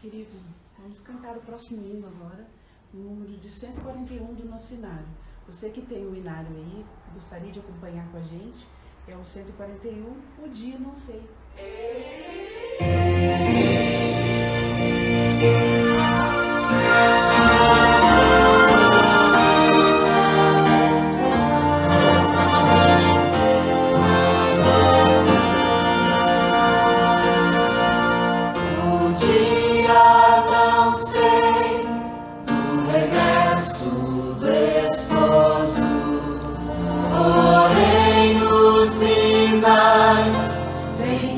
Queridos, vamos cantar o próximo hino agora, o número de 141 do nosso inário. Você que tem o inário aí, gostaria de acompanhar com a gente, é o 141, O Dia Não Sei.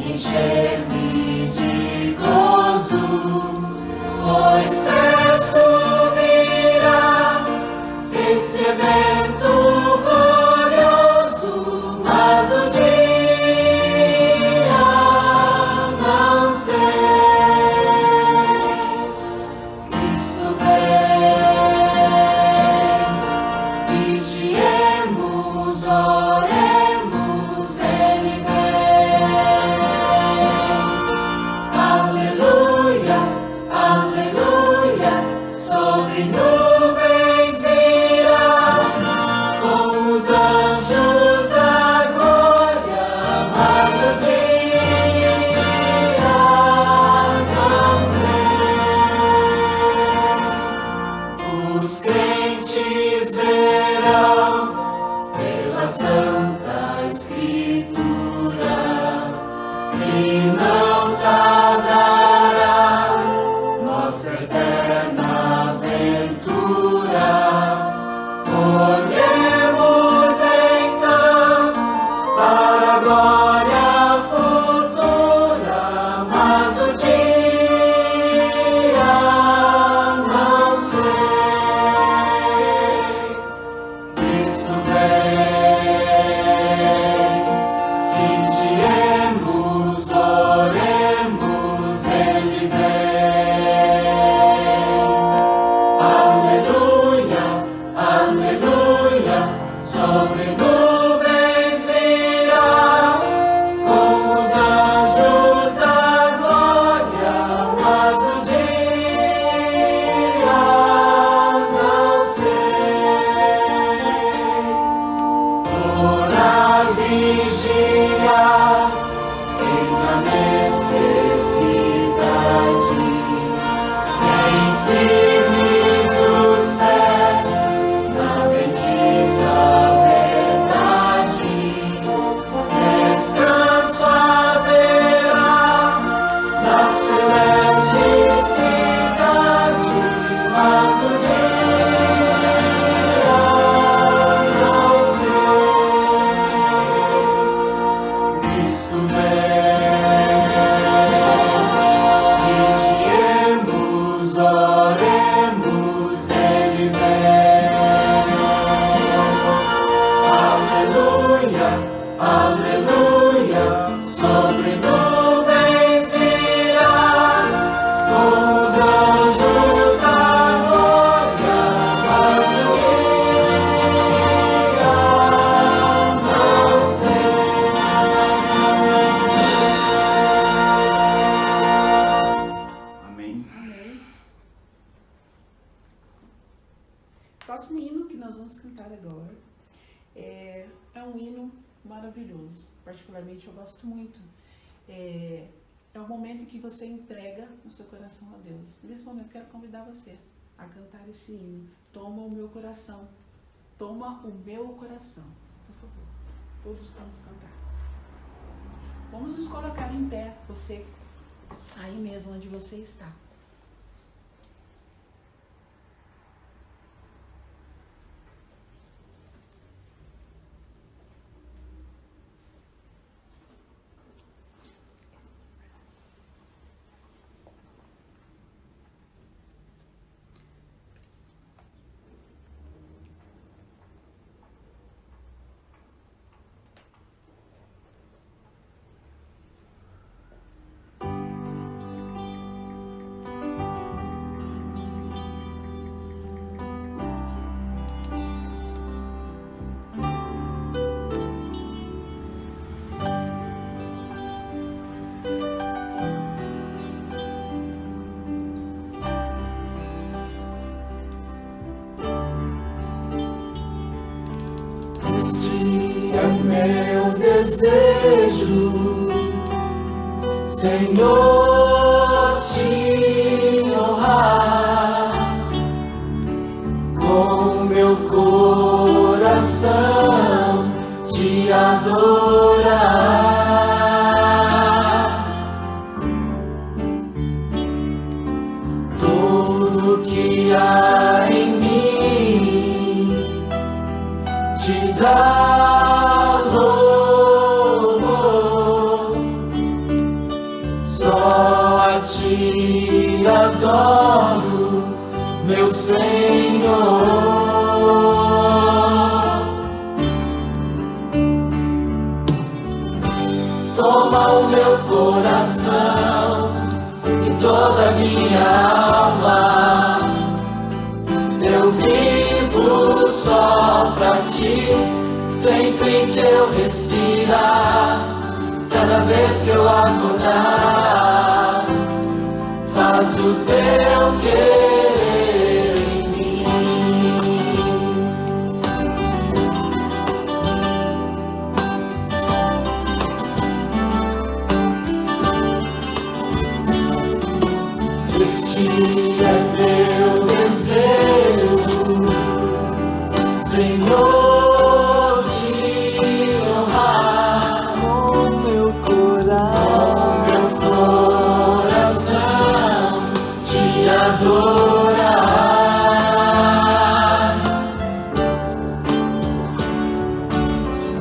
Encher-me de gozo, pois presto virá esse evento glorioso, mas o dia não sei. Cristo vem, vigiemos, oremos, Ele vem. Sobre nuvens virá, com os anjos da glória, mas o dia não sei. Os crentes verão pela Santa Escritura que não tardará nossa eterna aventura. Olhemos então para a glória futura, mas o dia não sei. Cristo vem, vigiemos, oremos, Ele vem. Sobre nuvens virá, com os anjos da glória, mas o dia não sei. Orar, vigiar, eis a necessidade, bem firmes os pés na bendita verdade. Descanso haverá na celeste cidade, mas o dia não sei. Cristo vem, vigiemos, oremos, Ele vem. Aleluia, aleluia, sobre nuvens virá, com os anjos da glória, mas o dia não sei. Amém. Amém. O próximo hino que nós vamos cantar agora é um hino maravilhoso. Particularmente eu gosto muito. É o momento em que você entrega o seu coração a Deus. Nesse momento quero convidar você a cantar esse hino. Toma o meu coração. Toma o meu coração. Por favor. Todos vamos cantar. Vamos nos colocar em pé. Você aí mesmo onde você está. Senhor, te honrar com meu coração, te adorar. Tudo que há em mim te dá louvor, só a ti adoro, meu Senhor. Toma o meu coração e toda a minha alma, eu vivo só pra ti, sempre que eu respirar, cada vez que eu acordar, faz o teu querer em mim. Este é meu desejo, Senhor, te honrar com meu coração, te adorar.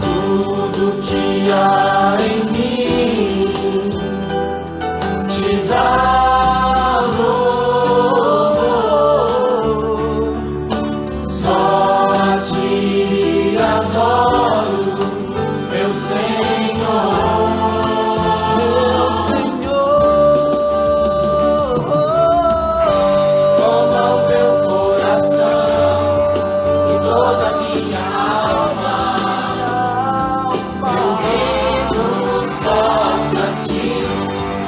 Tudo que há em mim te dá louvor, só a ti adoro, meu Senhor. Toma o meu coração e toda a minha alma, eu vivo só pra ti,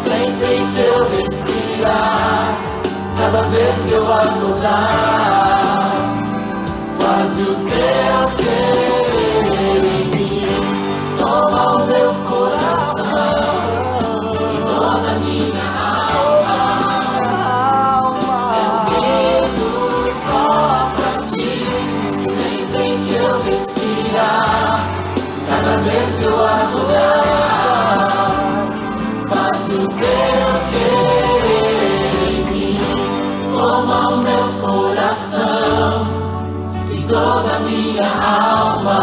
sempre que eu respirar, cada vez que eu acordar, faz o teu querer em mim. Toma o meu coração e toda a minha alma, eu vivo só pra ti, sempre que eu respirar, cada vez que eu acordar, faz o teu querer em mim. Toma o meu coração e toda a minha alma,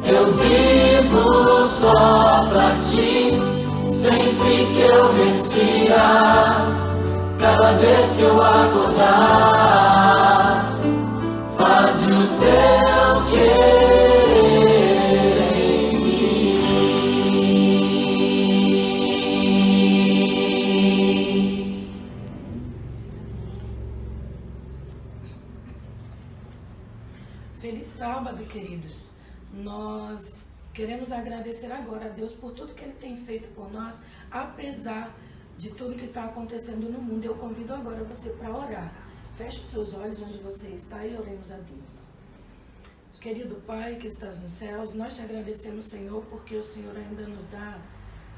eu vivo só pra ti, sempre que eu respirar, cada vez que eu acordar, faz o teu querer em mim. Feliz sábado, queridos. Nós queremos agradecer agora a Deus por tudo que Ele tem feito por nós, apesar de tudo que está acontecendo no mundo. Eu convido agora você para orar. Feche os seus olhos onde você está e oremos a Deus. Querido Pai que estás nos céus, nós te agradecemos, Senhor, porque o Senhor ainda nos dá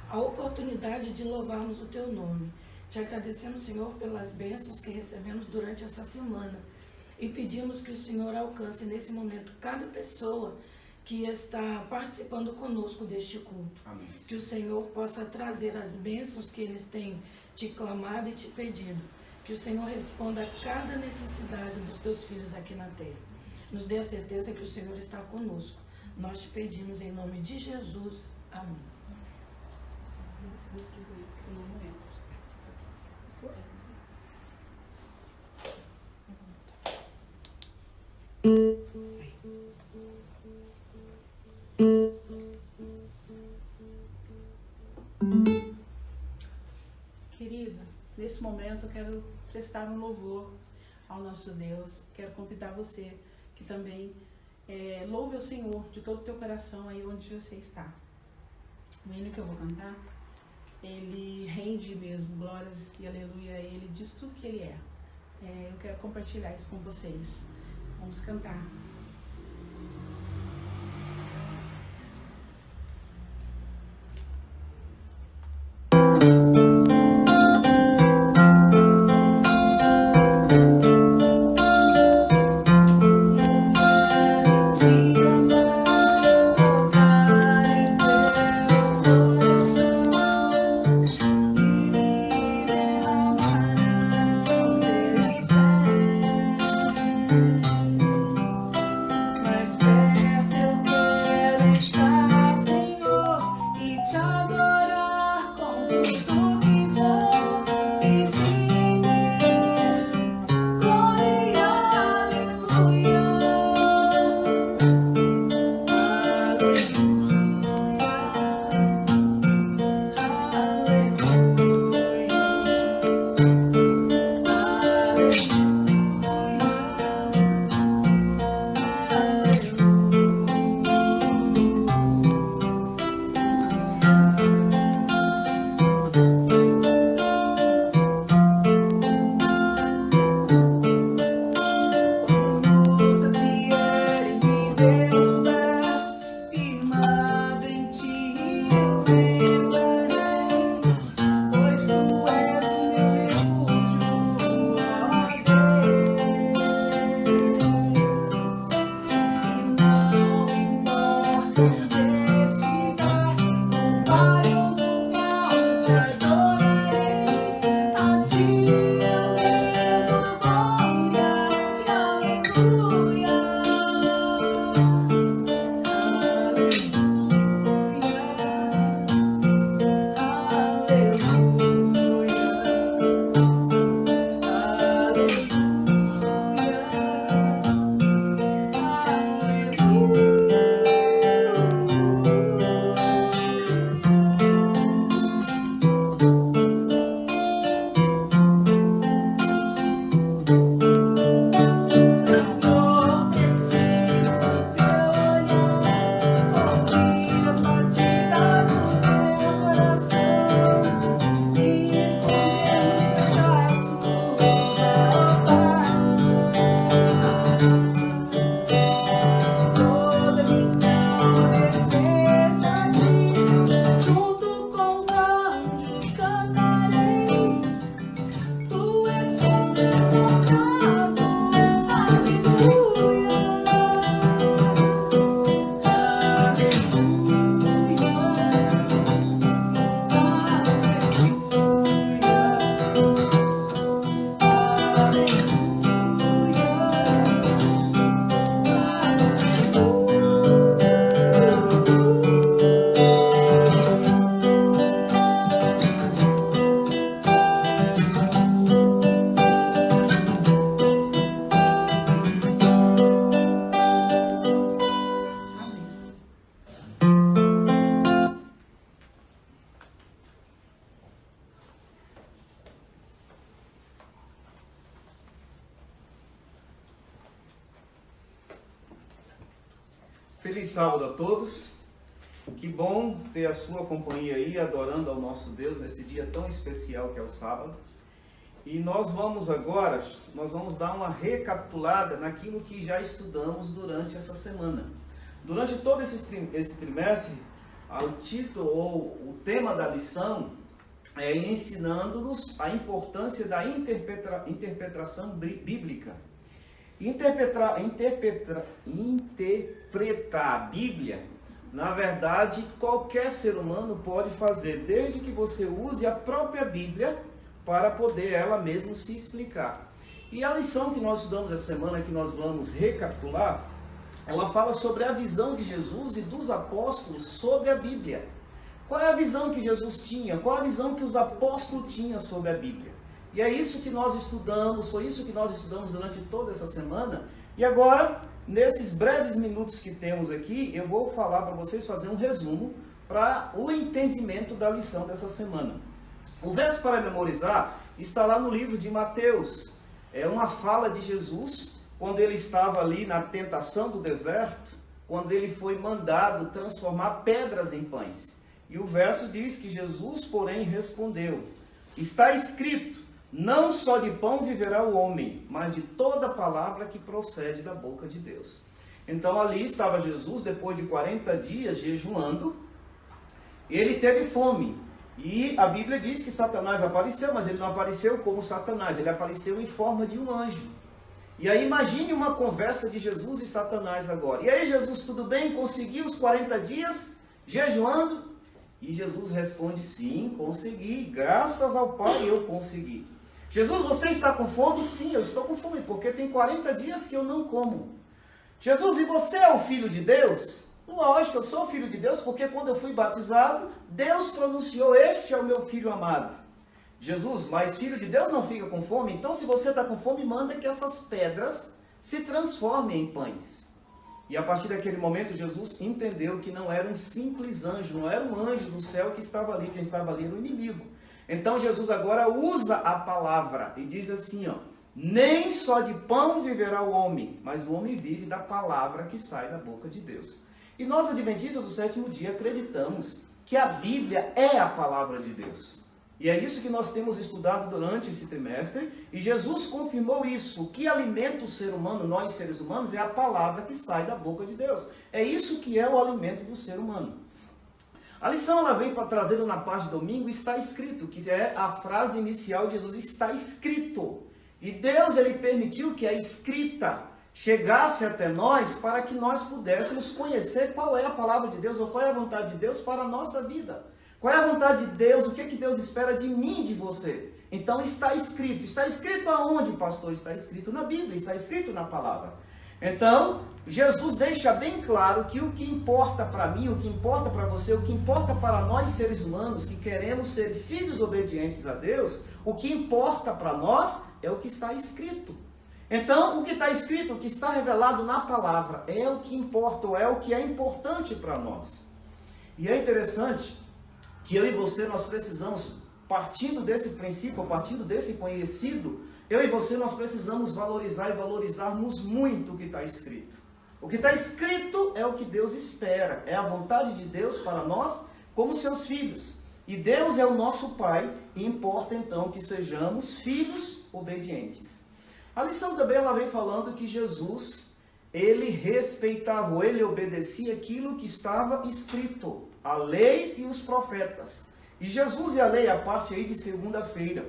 a oportunidade de louvarmos o Teu nome. Te agradecemos, Senhor, pelas bênçãos que recebemos durante essa semana. E pedimos que o Senhor alcance nesse momento cada pessoa que está participando conosco deste culto. Amém. Que o Senhor possa trazer as bênçãos que eles têm te clamado e te pedido. Que o Senhor responda a cada necessidade dos teus filhos aqui na terra. Nos dê a certeza que o Senhor está conosco. Nós te pedimos em nome de Jesus. Amém. Querida, nesse momento eu quero prestar um louvor ao nosso Deus. Quero convidar você que também louve o Senhor de todo o teu coração aí onde você está. O hino que eu vou cantar, ele rende mesmo glórias e aleluia a Ele, diz tudo que Ele é. Eu quero compartilhar isso com vocês. Vamos cantar. Feliz sábado a todos. Que bom ter a sua companhia aí, adorando ao nosso Deus nesse dia tão especial que é o sábado. E nós vamos dar uma recapitulada naquilo que já estudamos durante essa semana. Durante todo esse trimestre, o título ou o tema da lição é ensinando-nos a importância da interpretação bíblica. Interpretar a Bíblia, na verdade, qualquer ser humano pode fazer, desde que você use a própria Bíblia para poder ela mesma se explicar. E a lição que nós estudamos essa semana, que nós vamos recapitular, ela fala sobre a visão de Jesus e dos apóstolos sobre a Bíblia. Qual é a visão que Jesus tinha? Qual a visão que os apóstolos tinham sobre a Bíblia? E é isso que nós estudamos, foi isso que nós estudamos durante toda essa semana. E agora, nesses breves minutos que temos aqui, eu vou falar para vocês, fazer um resumo para o entendimento da lição dessa semana. O verso para memorizar está lá no livro de Mateus. É uma fala de Jesus, quando ele estava ali na tentação do deserto, quando ele foi mandado transformar pedras em pães. E o verso diz que Jesus, porém, respondeu: está escrito, não só de pão viverá o homem, mas de toda palavra que procede da boca de Deus. Então ali estava Jesus, depois de 40 dias jejuando, ele teve fome. E a Bíblia diz que Satanás apareceu, mas ele não apareceu como Satanás, ele apareceu em forma de um anjo. E aí imagine uma conversa de Jesus e Satanás agora. E aí Jesus, tudo bem? Conseguiu os 40 dias jejuando? E Jesus responde: sim, consegui, graças ao Pai eu consegui. Jesus, você está com fome? Sim, eu estou com fome, porque tem 40 dias que eu não como. Jesus, e você é o Filho de Deus? Lógico, eu sou o Filho de Deus, porque quando eu fui batizado, Deus pronunciou: este é o meu Filho amado. Jesus, mas Filho de Deus não fica com fome? Então se você está com fome, manda que essas pedras se transformem em pães. E a partir daquele momento, Jesus entendeu que não era um simples anjo, não era um anjo do céu que estava ali, quem estava ali era o inimigo. Então Jesus agora usa a palavra e diz assim, nem só de pão viverá o homem, mas o homem vive da palavra que sai da boca de Deus. E nós, adventistas do sétimo dia, acreditamos que a Bíblia é a palavra de Deus. E é isso que nós temos estudado durante esse trimestre, e Jesus confirmou isso. O que alimenta o ser humano, nós seres humanos, é a palavra que sai da boca de Deus. É isso que é o alimento do ser humano. A lição ela vem para trazer na parte de domingo, está escrito, que é a frase inicial de Jesus, está escrito. E Deus ele permitiu que a escrita chegasse até nós para que nós pudéssemos conhecer qual é a palavra de Deus, ou qual é a vontade de Deus para a nossa vida. Qual é a vontade de Deus? O que Deus espera de mim e de você? Então está escrito. Está escrito aonde, pastor? Está escrito na Bíblia, está escrito na palavra. Então, Jesus deixa bem claro que o que importa para mim, o que importa para você, o que importa para nós seres humanos que queremos ser filhos obedientes a Deus, o que importa para nós é o que está escrito. Então, o que está escrito, o que está revelado na palavra, é o que importa, ou é o que é importante para nós. E é interessante que eu e você, nós precisamos, partindo desse princípio, partindo desse conhecido, eu e você, nós precisamos valorizar e valorizarmos muito o que está escrito. O que está escrito é o que Deus espera, é a vontade de Deus para nós como seus filhos. E Deus é o nosso Pai, e importa então que sejamos filhos obedientes. A lição também ela vem falando que Jesus, ele respeitava, ou ele obedecia aquilo que estava escrito. A lei e os profetas. E Jesus e a lei, a parte aí de segunda-feira.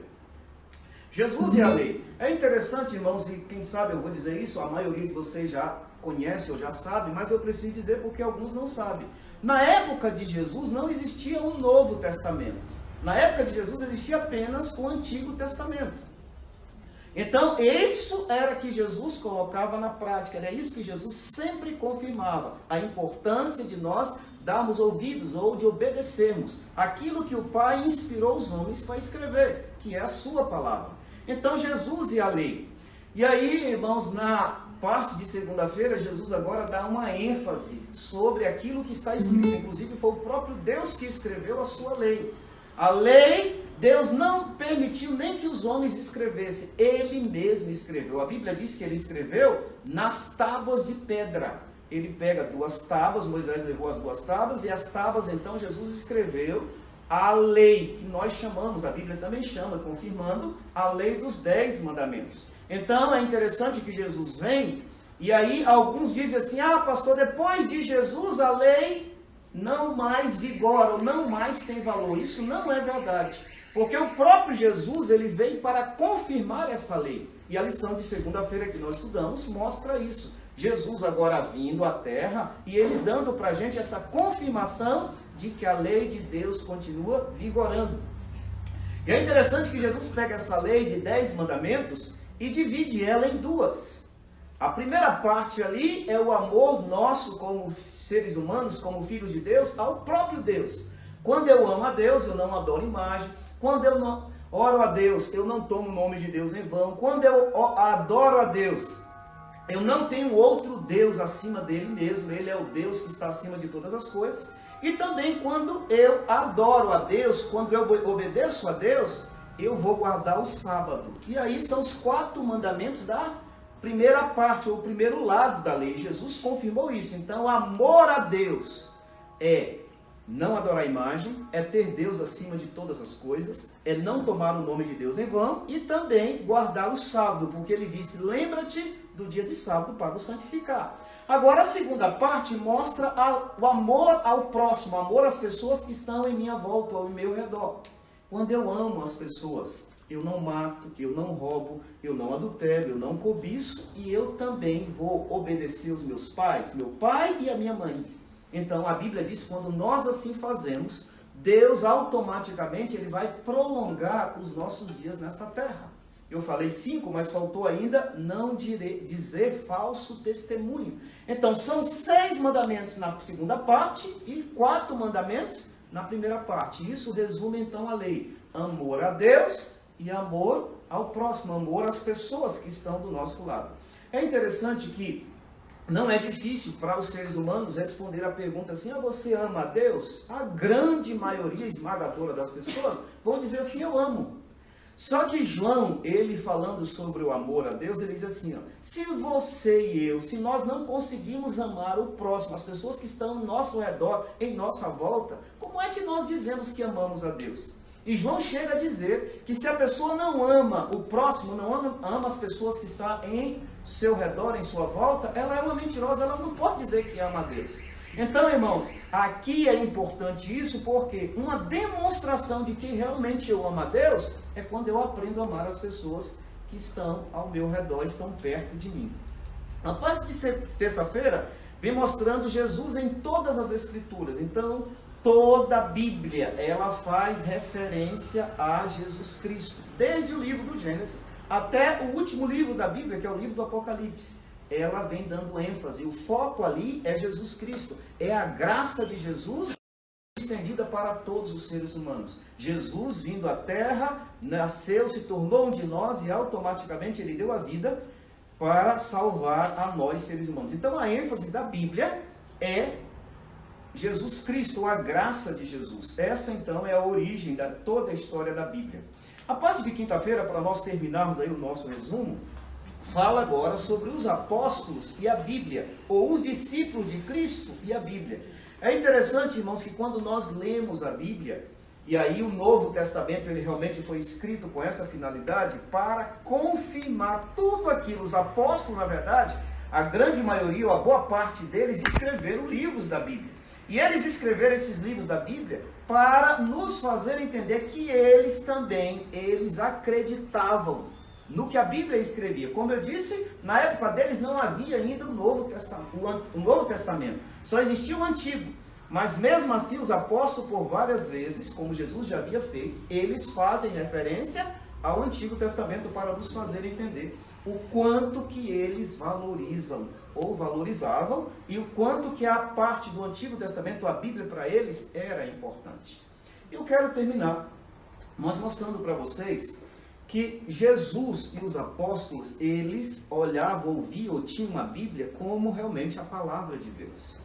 Jesus e a lei. É interessante, irmãos, e quem sabe eu vou dizer isso, a maioria de vocês já conhece ou já sabe, mas eu preciso dizer porque alguns não sabem. Na época de Jesus não existia um Novo Testamento. Na época de Jesus existia apenas o Antigo Testamento. Então, isso era que Jesus colocava na prática, era isso que Jesus sempre confirmava, a importância de nós darmos ouvidos ou de obedecermos aquilo que o Pai inspirou os homens para escrever, que é a sua palavra. Então, Jesus e a lei. E aí, irmãos, na parte de segunda-feira, Jesus agora dá uma ênfase sobre aquilo que está escrito. Inclusive, foi o próprio Deus que escreveu a sua lei. A lei, Deus não permitiu nem que os homens escrevessem. Ele mesmo escreveu. A Bíblia diz que ele escreveu nas tábuas de pedra. ele pega 2 tábuas, Moisés levou as 2 tábuas, e as tábuas, então, Jesus escreveu a lei, que nós chamamos, a Bíblia também chama, confirmando, a lei dos 10 mandamentos. Então, é interessante que Jesus vem, e aí alguns dizem assim, pastor, depois de Jesus a lei não mais vigora, ou não mais tem valor. Isso não é verdade, porque o próprio Jesus, ele veio para confirmar essa lei. E a lição de segunda-feira que nós estudamos mostra isso. Jesus agora vindo à terra e ele dando para a gente essa confirmação de que a lei de Deus continua vigorando. E é interessante que Jesus pega essa lei de 10 mandamentos e divide ela em 2. A primeira parte ali é o amor nosso como seres humanos, como filhos de Deus, ao próprio Deus. Quando eu amo a Deus, eu não adoro imagem. Quando eu não oro a Deus, eu não tomo o nome de Deus em vão. Quando eu adoro a Deus, eu não tenho outro Deus acima dele mesmo. Ele é o Deus que está acima de todas as coisas. E também quando eu adoro a Deus, quando eu obedeço a Deus, eu vou guardar o sábado. E aí são os 4 mandamentos da primeira parte, ou o primeiro lado da lei. Jesus confirmou isso. Então, amor a Deus é não adorar a imagem, é ter Deus acima de todas as coisas, é não tomar o nome de Deus em vão e também guardar o sábado, porque ele disse, lembra-te do dia de sábado para o santificar. Agora a segunda parte mostra o amor ao próximo, o amor às pessoas que estão em minha volta, ao meu redor. Quando eu amo as pessoas, eu não mato, eu não roubo, eu não adultero, eu não cobiço e eu também vou obedecer os meus pais, meu pai e a minha mãe. Então a Bíblia diz que quando nós assim fazemos, Deus automaticamente ele vai prolongar os nossos dias nesta terra. Eu falei 5, mas faltou ainda não dizer falso testemunho. Então são 6 mandamentos na segunda parte e 4 mandamentos na primeira parte. Isso resume então a lei. Amor a Deus e amor ao próximo, amor às pessoas que estão do nosso lado. É interessante que não é difícil para os seres humanos responder a pergunta assim, você ama a Deus? A grande maioria esmagadora das pessoas vão dizer assim, eu amo. Só que João, ele falando sobre o amor a Deus, ele diz assim, se você e eu, se nós não conseguimos amar o próximo, as pessoas que estão ao nosso redor, em nossa volta, como é que nós dizemos que amamos a Deus? E João chega a dizer que se a pessoa não ama o próximo, não ama as pessoas que estão em seu redor, em sua volta, ela é uma mentirosa, ela não pode dizer que ama a Deus. Então, irmãos, aqui é importante isso, porque uma demonstração de que realmente eu amo a Deus é quando eu aprendo a amar as pessoas que estão ao meu redor, estão perto de mim. Na parte de terça-feira, vem mostrando Jesus em todas as Escrituras. Então, toda a Bíblia, ela faz referência a Jesus Cristo, desde o livro do Gênesis até o último livro da Bíblia, que é o livro do Apocalipse. Ela vem dando ênfase, o foco ali é Jesus Cristo, é a graça de Jesus estendida para todos os seres humanos. Jesus vindo à terra, nasceu, se tornou um de nós e automaticamente ele deu a vida para salvar a nós seres humanos. Então a ênfase da Bíblia é Jesus Cristo, a graça de Jesus. Essa então é a origem de toda a história da Bíblia. A parte de quinta-feira, para nós terminarmos aí o nosso resumo, fala agora sobre os apóstolos e a Bíblia, ou os discípulos de Cristo e a Bíblia. É interessante, irmãos, que quando nós lemos a Bíblia, e aí o Novo Testamento ele realmente foi escrito com essa finalidade, para confirmar tudo aquilo. Os apóstolos, na verdade, a grande maioria, ou a boa parte deles, escreveram livros da Bíblia. E eles escreveram esses livros da Bíblia para nos fazer entender que eles também, eles acreditavam no que a Bíblia escrevia. Como eu disse, na época deles não havia ainda o Novo Testamento. Só existia o Antigo. Mas mesmo assim, os apóstolos, por várias vezes, como Jesus já havia feito, eles fazem referência ao Antigo Testamento para nos fazer entender o quanto que eles valorizam ou valorizavam e o quanto que a parte do Antigo Testamento, a Bíblia para eles, era importante. Eu quero terminar mostrando para vocês que Jesus e os apóstolos, eles olhavam, ouviam ou tinham a Bíblia como realmente a palavra de Deus.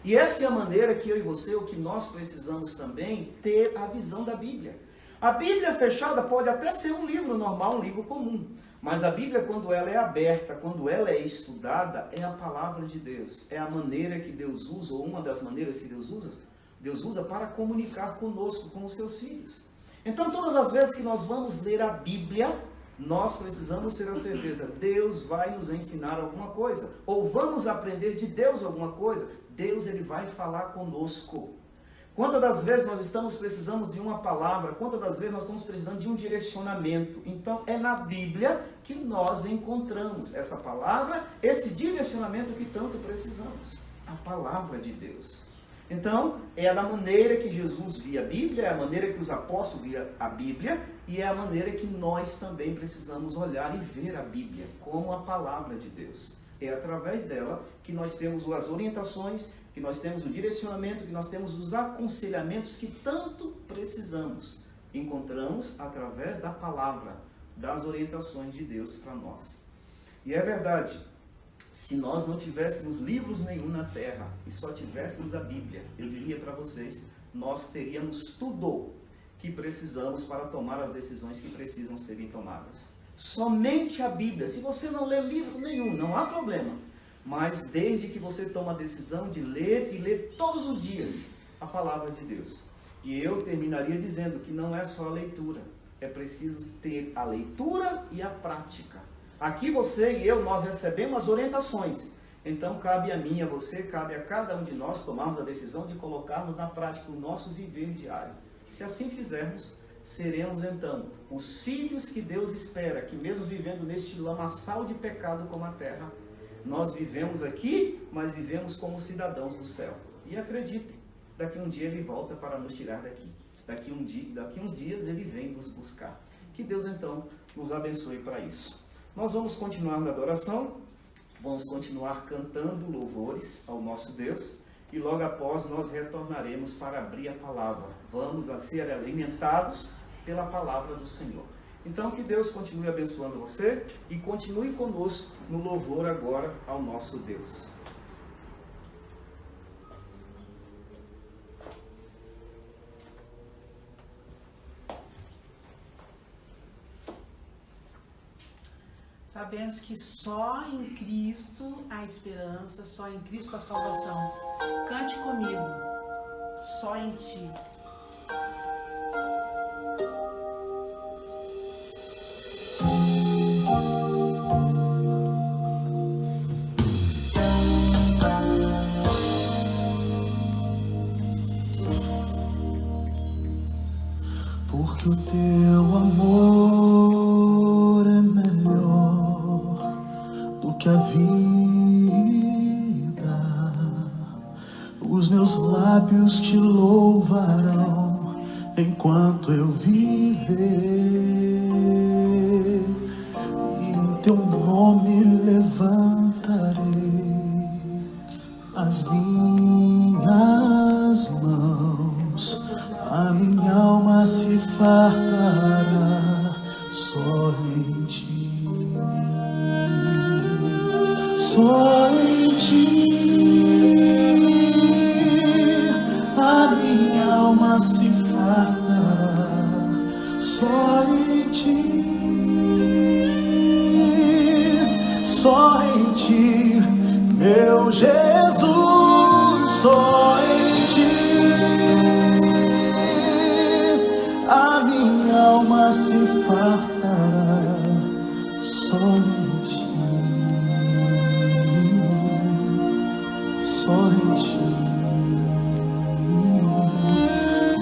E essa é a maneira que eu e você, o que nós precisamos também, ter a visão da Bíblia. A Bíblia fechada pode até ser um livro normal, um livro comum. Mas a Bíblia, quando ela é aberta, quando ela é estudada, é a palavra de Deus. É a maneira que Deus usa, ou uma das maneiras que Deus usa para comunicar conosco, com os seus filhos. Então, todas as vezes que nós vamos ler a Bíblia, nós precisamos ter a certeza, Deus vai nos ensinar alguma coisa, ou vamos aprender de Deus alguma coisa. Deus, ele vai falar conosco. Quantas das vezes nós estamos precisando de uma palavra, quantas das vezes nós estamos precisando de um direcionamento. Então, é na Bíblia que nós encontramos essa palavra, esse direcionamento que tanto precisamos. A palavra de Deus. Então, é da maneira que Jesus via a Bíblia, é a maneira que os apóstolos viam a Bíblia, e é a maneira que nós também precisamos olhar e ver a Bíblia, como a palavra de Deus. É através dela que nós temos as orientações, que nós temos o direcionamento, que nós temos os aconselhamentos que tanto precisamos. Encontramos através da palavra, das orientações de Deus para nós. E é verdade, se nós não tivéssemos livros nenhum na terra e só tivéssemos a Bíblia, eu diria para vocês, nós teríamos tudo que precisamos para tomar as decisões que precisam serem tomadas. Somente a Bíblia. Se você não lê livro nenhum, não há problema. Mas desde que você toma a decisão de ler e ler todos os dias a palavra de Deus. E eu terminaria dizendo que não é só a leitura. É preciso ter a leitura e a prática. Aqui você e eu, nós recebemos as orientações. Então cabe a mim, a você, cabe a cada um de nós tomarmos a decisão de colocarmos na prática o nosso viver diário. Se assim fizermos, seremos então os filhos que Deus espera, que mesmo vivendo neste lamaçal de pecado como a terra, nós vivemos aqui, mas vivemos como cidadãos do céu. E acreditem, daqui um dia Ele volta para nos tirar daqui. Daqui uns dias Ele vem nos buscar. Que Deus então nos abençoe para isso. Nós vamos continuar na adoração, vamos continuar cantando louvores ao nosso Deus, e logo após nós retornaremos para abrir a palavra. Vamos ser alimentados pela palavra do Senhor. Então que Deus continue abençoando você e continue conosco no louvor agora ao nosso Deus. Sabemos que só em Cristo há esperança, só em Cristo há salvação. Cante comigo, só em Ti. Porque o Teu amor é melhor do que a vida. Os meus lábios Te louvarão enquanto eu viver, e em Teu nome levantarei as minhas mãos. A minha alma se fartará só em Ti, só em Ti. A minha alma se fartará só em Ti, só em Ti, meu Jesus, só em Ti. A minha alma se fartará só em Ti, só em Ti,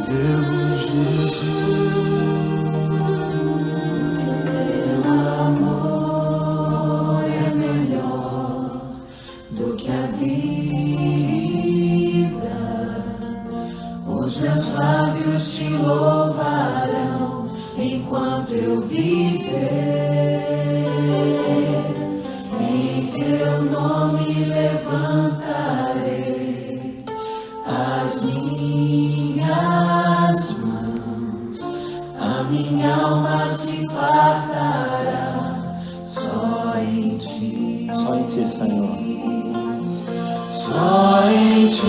meu Jesus. Teu amor é melhor do que a vida. Os meus lábios Te louvarão enquanto eu viver. Em Teu nome levantarei as minhas mãos. A minha alma se fartará só em Ti. Só em Ti, Senhor. Só em Ti.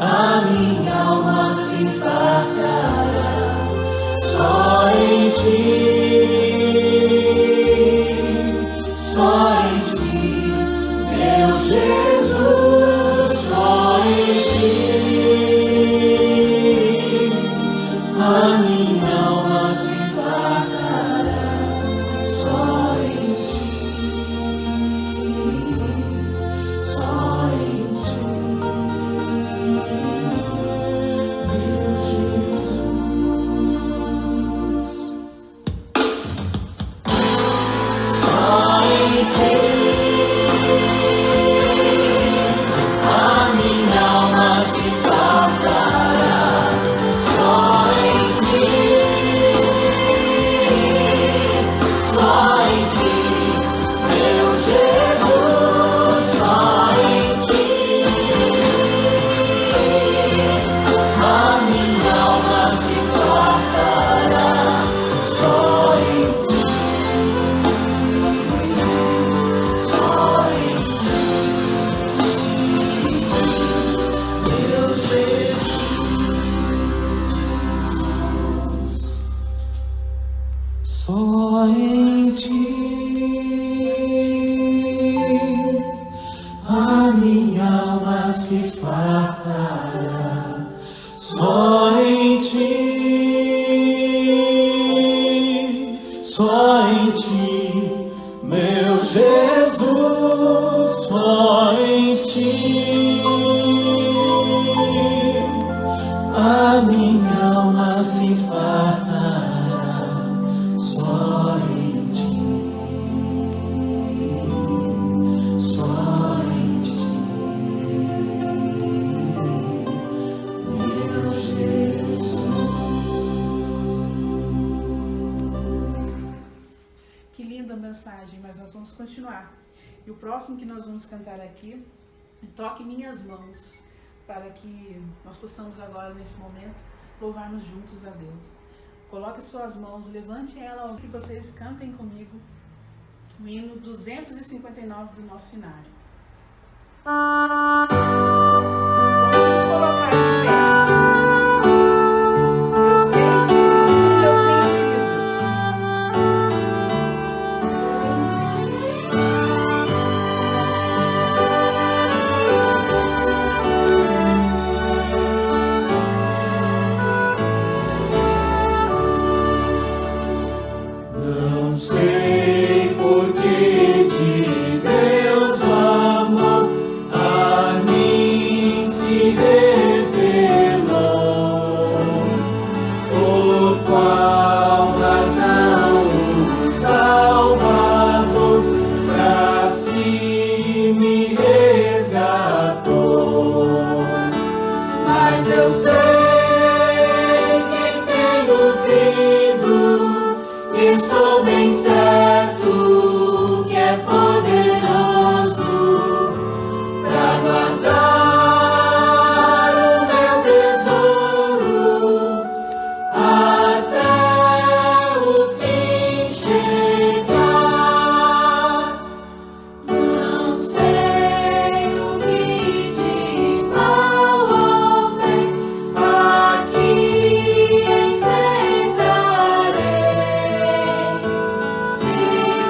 A minha alma se fartará só em Ti, só em ti, meu Jesus, só em ti, a minha alma se fartará, só em ti, só em ti, meu Jesus. Só em ti a minha alma se fartará. Só em ti, só em ti, meu Jesus. Só em ti a minha alma se fartará. Só em ti. Só em ti a minha alma se fartará. Só em ti, só em ti, meu Jesus. Só em ti a minha alma se fartará. Só em ti, só em ti, meu Jesus. Que linda mensagem, mas nós vamos continuar. E o próximo que nós vamos cantar aqui é Toque Minhas Mãos, para que nós possamos agora, nesse momento, louvarmos juntos a Deus. Coloque suas mãos, levante elas, que vocês cantem comigo o hino 259 do nosso inário. Vamos nos colocar de pé. Eu sei que tudo eu tenho crido. Não sei por que de Deus o amor a mim se revelou. Por qual razão o Salvador pra si me resgatou. Mas eu sei que tenho crido, estou bem certo que é poderoso para guardar o meu tesouro até o fim chegar. Não sei o que de mal ou bem aqui enfrentarei. Se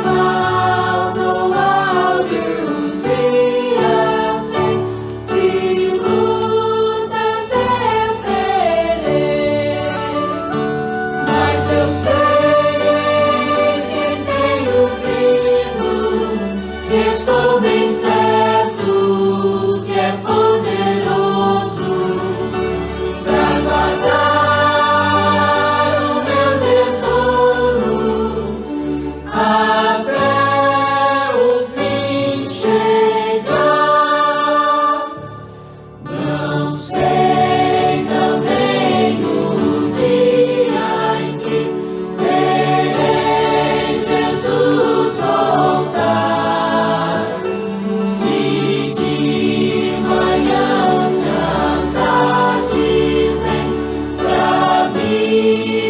maus ou áureos dias sei, se lutas eu terei. Mas eu sei que tenho crido, estou bem certo que é poderoso para guardar o meu tesouro até o fim chegar. Não sei também o dia em que verei Jesus voltar. Se de manhã, se à tarde vem pra me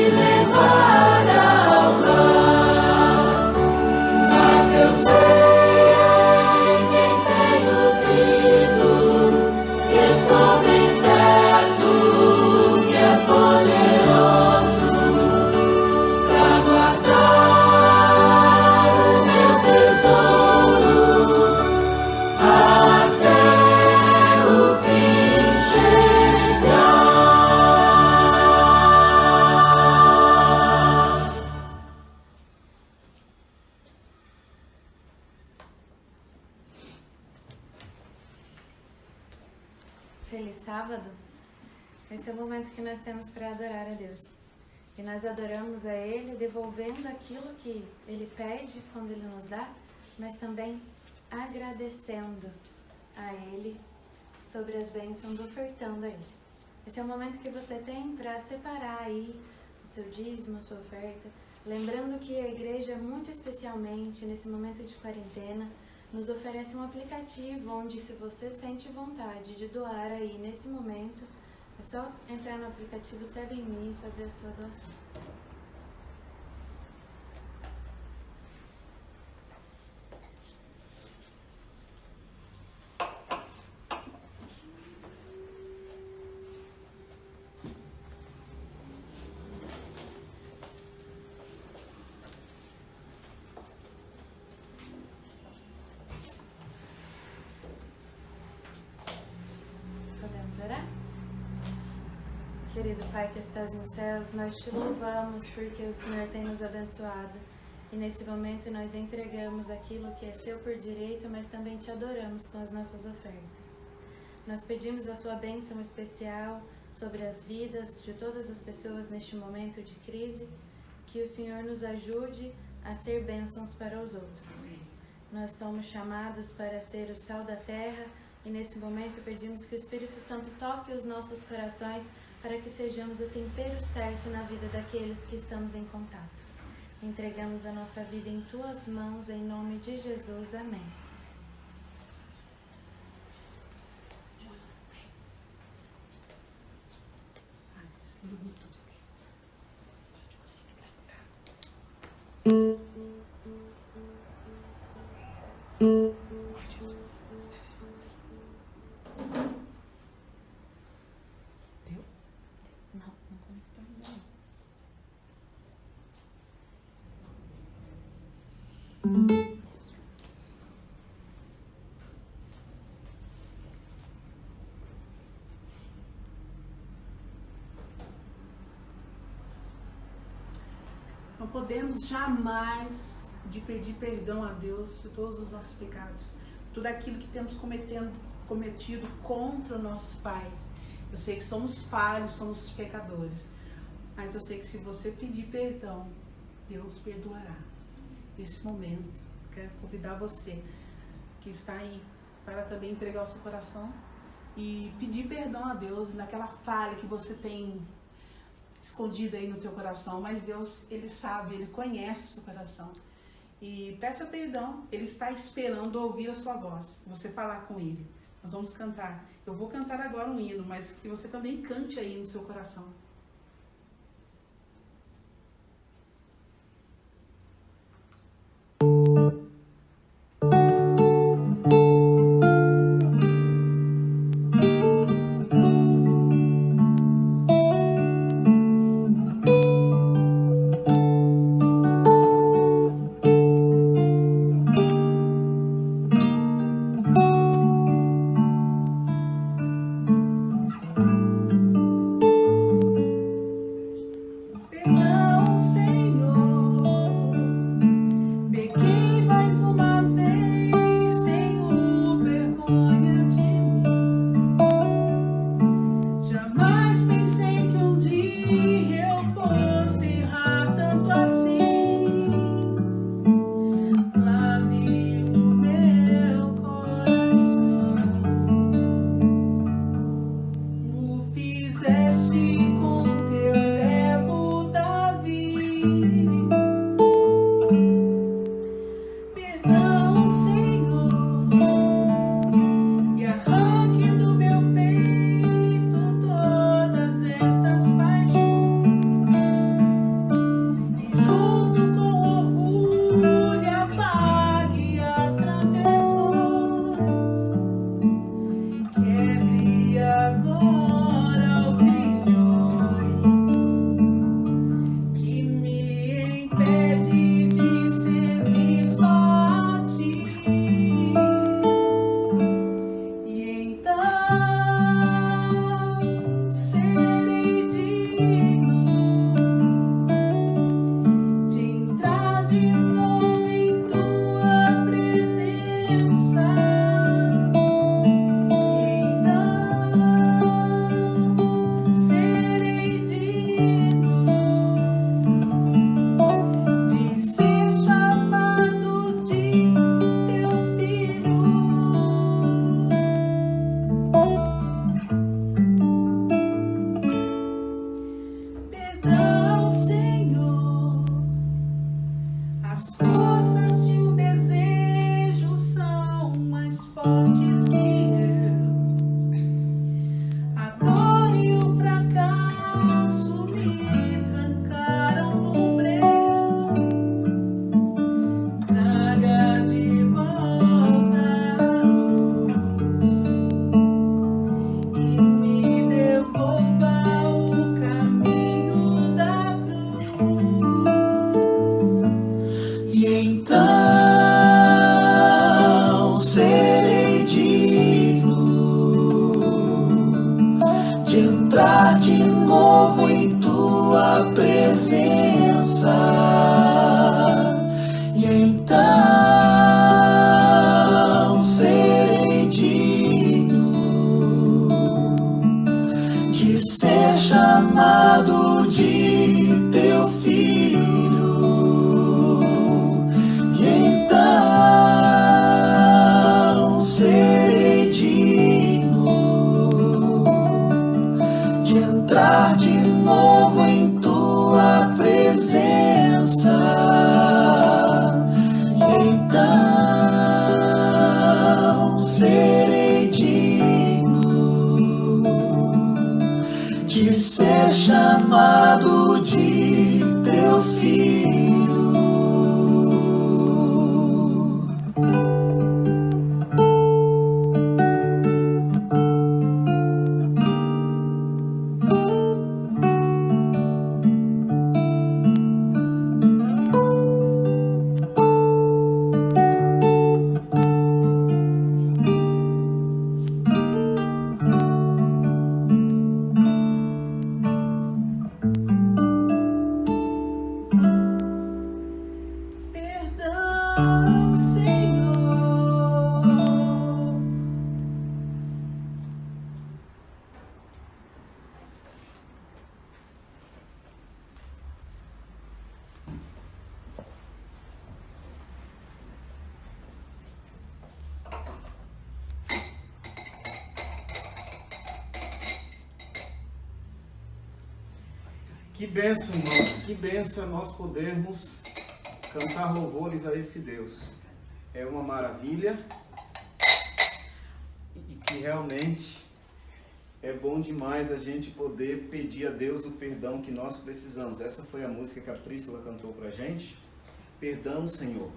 levar ao lar. Mas eu sei que tenho crido, estou bem certo que é poderoso pra guardar sábado, esse é o momento que nós temos para adorar a Deus. E nós adoramos a Ele devolvendo aquilo que Ele pede quando Ele nos dá, mas também agradecendo a Ele sobre as bênçãos, ofertando a Ele. Esse é o momento que você tem para separar aí o seu dízimo, a sua oferta, lembrando que a igreja, muito especialmente nesse momento de quarentena, nos oferece um aplicativo onde, se você sente vontade de doar aí nesse momento, é só entrar no aplicativo Segue em Mim e fazer a sua doação. Podemos orar? Querido Pai que estás nos céus, nós te louvamos porque o Senhor tem nos abençoado. E nesse momento nós entregamos aquilo que é seu por direito, mas também te adoramos com as nossas ofertas. Nós pedimos a sua bênção especial sobre as vidas de todas as pessoas neste momento de crise, que o Senhor nos ajude a ser bênçãos para os outros. Nós somos chamados para ser o sal da terra e nesse momento pedimos que o Espírito Santo toque os nossos corações para que sejamos o tempero certo na vida daqueles que estamos em contato. Entregamos a nossa vida em Tuas mãos, em nome de Jesus. Amém. Não podemos jamais de pedir perdão a Deus por todos os nossos pecados, tudo aquilo que temos cometido contra o nosso Pai. Eu sei que somos falhos, somos pecadores, mas eu sei que se você pedir perdão, Deus perdoará. Nesse momento, quero convidar você que está aí para também entregar o seu coração e pedir perdão a Deus naquela falha que você tem escondida aí no teu coração, mas Deus, Ele sabe, Ele conhece o seu coração. E peça perdão, Ele está esperando ouvir a sua voz, você falar com Ele. Nós vamos cantar. Eu vou cantar agora um hino, mas que você também cante aí no seu coração. Fizeste com teu servo Davi. Senhor, as forças de um desejo são mais fortes que eu. A dor e o fracasso me trancaram no breu. Traga de volta a luz e me devolva o caminho da cruz. E então serei digno de entrar de novo em tua presença. E então serei digno de ser chamado de teu filho. E então serei digno de entrar de novo em tua presença. E então serei digno de ser chamado de teu filho. Perdão, Senhor. Que bênção, irmãos, que bênção é nós podermos cantar louvores a esse Deus. É uma maravilha e que realmente é bom demais a gente poder pedir a Deus o perdão que nós precisamos. Essa foi a música que a Príscila cantou pra gente. Perdão, Senhor.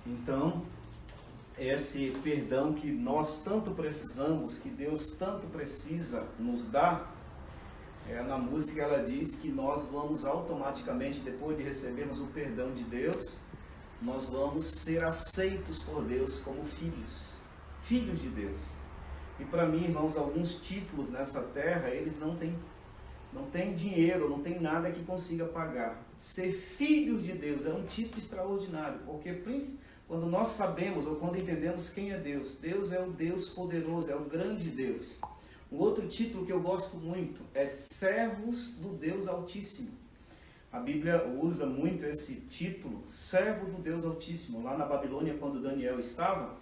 Então, esse perdão que nós tanto precisamos, que Deus tanto precisa nos dar, na música ela diz que nós vamos automaticamente, depois de recebermos o perdão de Deus, nós vamos ser aceitos por Deus como filhos de Deus. E para mim, irmãos, alguns títulos nessa terra, eles não têm dinheiro, não tem nada que consiga pagar. Ser filhos de Deus é um título extraordinário, porque quando nós sabemos ou quando entendemos quem é Deus, Deus é o Deus poderoso, é o grande Deus. Um outro título que eu gosto muito é servos do Deus Altíssimo. A Bíblia usa muito esse título, servo do Deus Altíssimo. Lá na Babilônia, quando Daniel estava,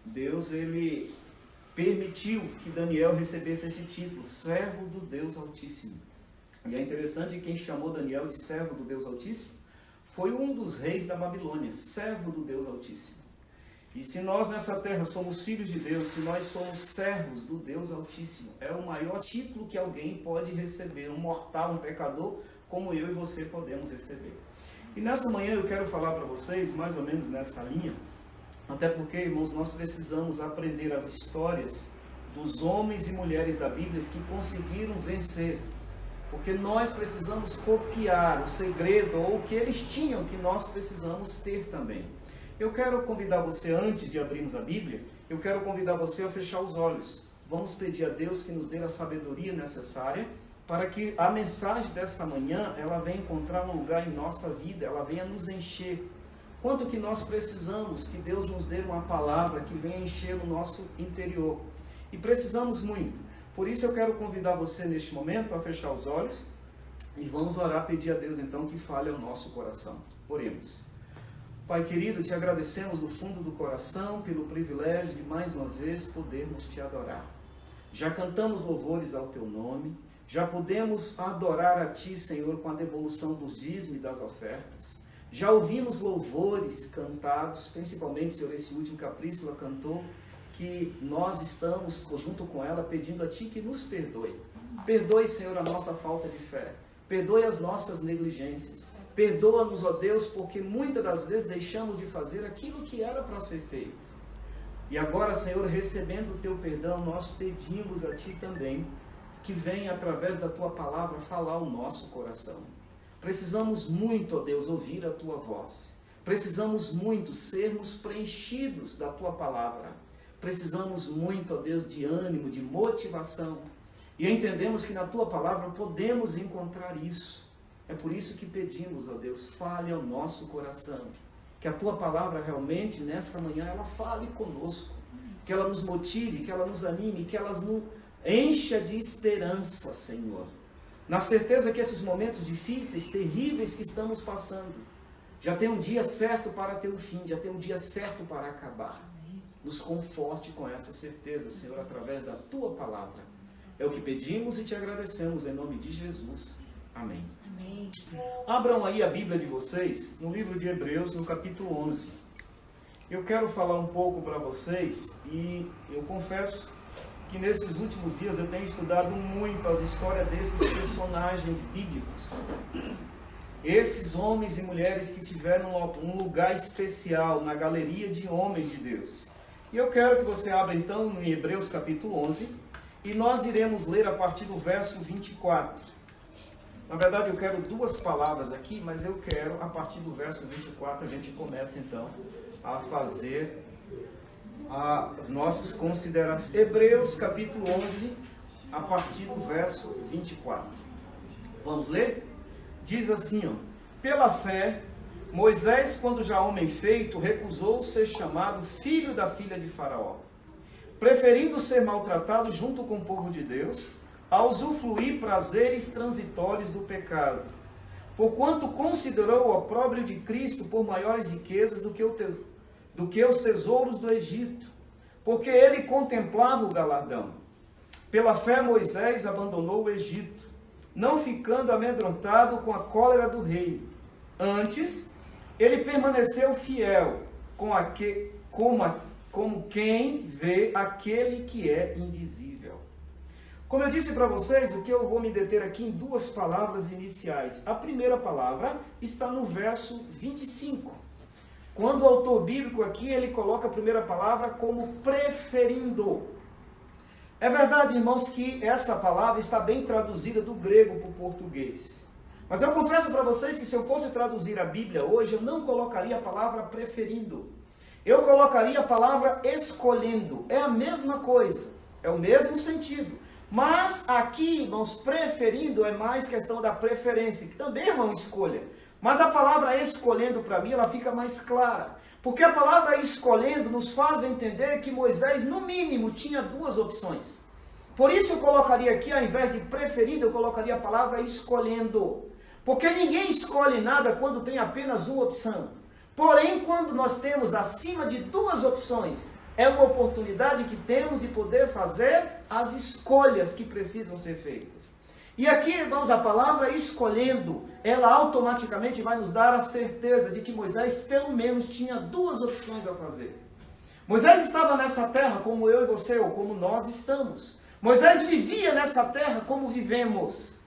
Deus ele permitiu que Daniel recebesse esse título, servo do Deus Altíssimo. E é interessante que quem chamou Daniel de servo do Deus Altíssimo foi um dos reis da Babilônia, servo do Deus Altíssimo. E se nós nessa terra somos filhos de Deus, se nós somos servos do Deus Altíssimo, é o maior título que alguém pode receber, um mortal, um pecador, como eu e você podemos receber. E nessa manhã eu quero falar para vocês, mais ou menos nessa linha, até porque, irmãos, nós precisamos aprender as histórias dos homens e mulheres da Bíblia que conseguiram vencer. Porque nós precisamos copiar o segredo ou o que eles tinham, que nós precisamos ter também. Eu quero convidar você, antes de abrirmos a Bíblia, eu quero convidar você a fechar os olhos. Vamos pedir a Deus que nos dê a sabedoria necessária para que a mensagem dessa manhã, ela venha encontrar um lugar em nossa vida, ela venha nos encher. Quanto que nós precisamos que Deus nos dê uma palavra que venha encher o nosso interior. E precisamos muito. Por isso eu quero convidar você neste momento a fechar os olhos e vamos orar, pedir a Deus então que fale ao nosso coração. Oremos. Pai querido, te agradecemos do fundo do coração pelo privilégio de mais uma vez podermos te adorar. Já cantamos louvores ao teu nome, Já podemos adorar a Ti, Senhor, com a devolução dos dízimos e das ofertas. Já ouvimos louvores cantados, principalmente, Senhor, esse último que a Príscila cantou, que nós estamos, junto com ela, pedindo a Ti que nos perdoe. Perdoe, Senhor, a nossa falta de fé. Perdoe as nossas negligências. Perdoa-nos, ó Deus, porque muitas das vezes deixamos de fazer aquilo que era para ser feito. E agora, Senhor, recebendo o Teu perdão, nós pedimos a Ti também que venha, através da Tua palavra, falar o nosso coração. Precisamos muito, ó Deus, ouvir a Tua voz. Precisamos muito sermos preenchidos da Tua palavra. Precisamos muito, ó Deus, de ânimo, de motivação. E entendemos que na Tua palavra podemos encontrar isso. É por isso que pedimos, ó Deus, fale ao nosso coração. Que a Tua palavra realmente, nessa manhã, ela fale conosco. Que ela nos motive, que ela nos anime, que ela nos encha de esperança, Senhor. Na certeza que esses momentos difíceis, terríveis que estamos passando, já tem um dia certo para ter um fim, já tem um dia certo para acabar. Nos conforte com essa certeza, Senhor, através da Tua palavra. É o que pedimos e Te agradecemos em nome de Jesus. Amém. Amém. Abram aí a Bíblia de vocês no livro de Hebreus, no capítulo 11. Eu quero falar um pouco para vocês e eu confesso que nesses últimos dias eu tenho estudado muito as histórias desses personagens bíblicos. Esses homens e mulheres que tiveram um lugar especial na galeria de homens de Deus. E eu quero que você abra então em Hebreus capítulo 11 e nós iremos ler a partir do verso 24. Na verdade eu quero duas palavras aqui, mas eu quero a partir do verso 24 a gente começa então a fazer as nossas considerações. Hebreus capítulo 11, a partir do verso 24. Vamos ler? Diz assim, ó: pela fé, Moisés, quando já homem feito, recusou ser chamado filho da filha de Faraó, preferindo ser maltratado junto com o povo de Deus, a usufruir prazeres transitórios do pecado, porquanto considerou o opróbrio de Cristo por maiores riquezas do que os tesouros do Egito, porque ele contemplava o galardão. Pela fé Moisés abandonou o Egito, não ficando amedrontado com a cólera do rei. Antes, ele permaneceu fiel, como quem vê aquele que é invisível. Como eu disse para vocês, o que eu vou me deter aqui em duas palavras iniciais. A primeira palavra está no verso 25. Quando o autor bíblico aqui, ele coloca a primeira palavra como preferindo. É verdade, irmãos, que essa palavra está bem traduzida do grego para o português. Mas eu confesso para vocês que se eu fosse traduzir a Bíblia hoje, eu não colocaria a palavra preferindo. Eu colocaria a palavra escolhendo. É a mesma coisa, é o mesmo sentido. Mas aqui, irmãos, preferindo é mais questão da preferência, que também é uma escolha. Mas a palavra escolhendo, para mim, ela fica mais clara. Porque a palavra escolhendo nos faz entender que Moisés, no mínimo, tinha duas opções. Por isso eu colocaria aqui, ao invés de preferindo, eu colocaria a palavra escolhendo. Porque ninguém escolhe nada quando tem apenas uma opção. Porém, quando nós temos acima de duas opções, é uma oportunidade que temos de poder fazer as escolhas que precisam ser feitas. E aqui, irmãos, a palavra escolhendo, ela automaticamente vai nos dar a certeza de que Moisés, pelo menos, tinha duas opções a fazer. Moisés estava nessa terra como eu e você, ou como nós estamos. Moisés vivia nessa terra como vivemos.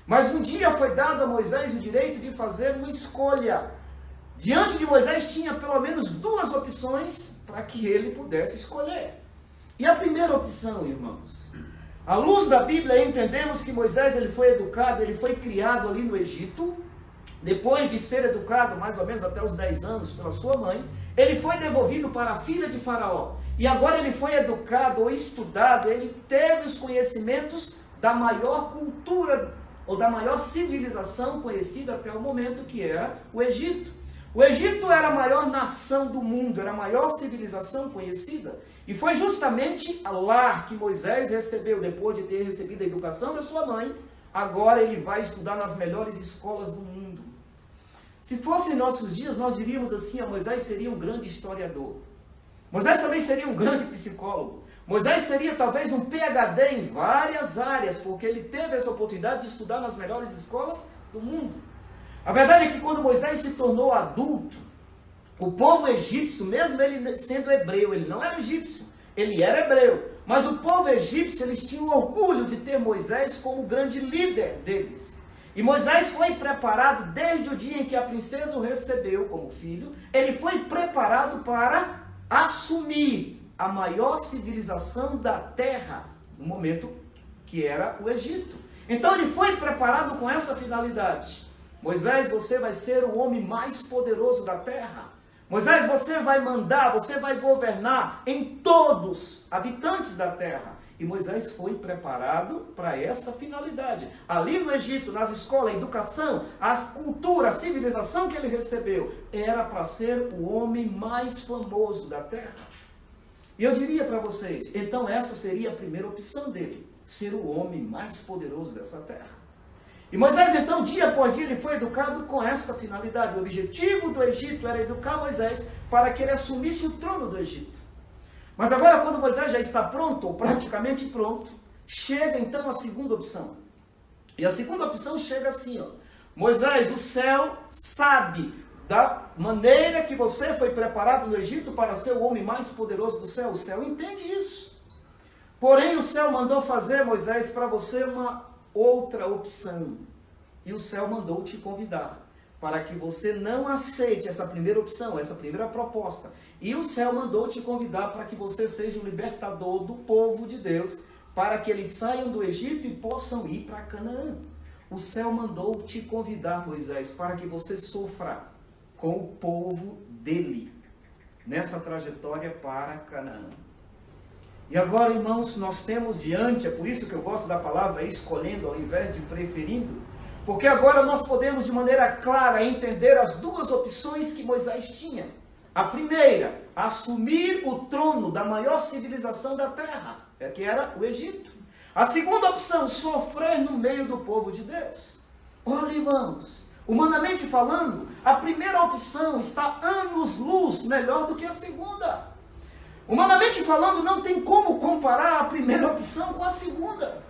Mas um dia foi dado a Moisés o direito de fazer uma escolha. Diante de Moisés tinha pelo menos duas opções para que ele pudesse escolher. E a primeira opção, irmãos, à luz da Bíblia entendemos que Moisés ele foi educado, ele foi criado ali no Egito. Depois de ser educado mais ou menos até os 10 anos pela sua mãe, ele foi devolvido para a filha de Faraó. E agora ele foi educado ou estudado, ele teve os conhecimentos da maior cultura ou da maior civilização conhecida até o momento, que era o Egito. O Egito era a maior nação do mundo, era a maior civilização conhecida. E foi justamente lá que Moisés recebeu, depois de ter recebido a educação da sua mãe, agora ele vai estudar nas melhores escolas do mundo. Se fosse em nossos dias, nós diríamos assim, Moisés seria um grande historiador. Moisés também seria um grande psicólogo. Moisés seria talvez um PhD em várias áreas, porque ele teve essa oportunidade de estudar nas melhores escolas do mundo. A verdade é que quando Moisés se tornou adulto, o povo egípcio, mesmo ele sendo hebreu, ele não era egípcio, ele era hebreu, mas o povo egípcio, eles tinham orgulho de ter Moisés como grande líder deles. E Moisés foi preparado desde o dia em que a princesa o recebeu como filho, ele foi preparado para assumir a maior civilização da terra, no momento que era o Egito. Então ele foi preparado com essa finalidade. Moisés, você vai ser o homem mais poderoso da terra. Moisés, você vai mandar, você vai governar em todos os habitantes da terra. E Moisés foi preparado para essa finalidade. Ali no Egito, nas escolas, a educação, a cultura, a civilização que ele recebeu, era para ser o homem mais famoso da terra. E eu diria para vocês, então essa seria a primeira opção dele, ser o homem mais poderoso dessa terra. E Moisés então, dia após dia, ele foi educado com essa finalidade. O objetivo do Egito era educar Moisés para que ele assumisse o trono do Egito. Mas agora, quando Moisés já está pronto, ou praticamente pronto, chega então a segunda opção. E a segunda opção chega assim, ó. Moisés, o céu sabe da maneira que você foi preparado no Egito para ser o homem mais poderoso do céu. O céu entende isso. Porém, o céu mandou fazer, Moisés, para você uma outra opção. E o céu mandou te convidar para que você não aceite essa primeira opção, essa primeira proposta. E o céu mandou te convidar para que você seja o libertador do povo de Deus, para que eles saiam do Egito e possam ir para Canaã. O céu mandou te convidar, Moisés, para que você sofra com o povo dele, nessa trajetória para Canaã. E agora, irmãos, nós temos diante, é por isso que eu gosto da palavra escolhendo ao invés de preferindo, porque agora nós podemos de maneira clara entender as duas opções que Moisés tinha. A primeira, assumir o trono da maior civilização da terra, que era o Egito. A segunda opção, sofrer no meio do povo de Deus. Olha, irmãos, humanamente falando, a primeira opção está anos-luz melhor do que a segunda. Humanamente falando, não tem como comparar a primeira opção com a segunda.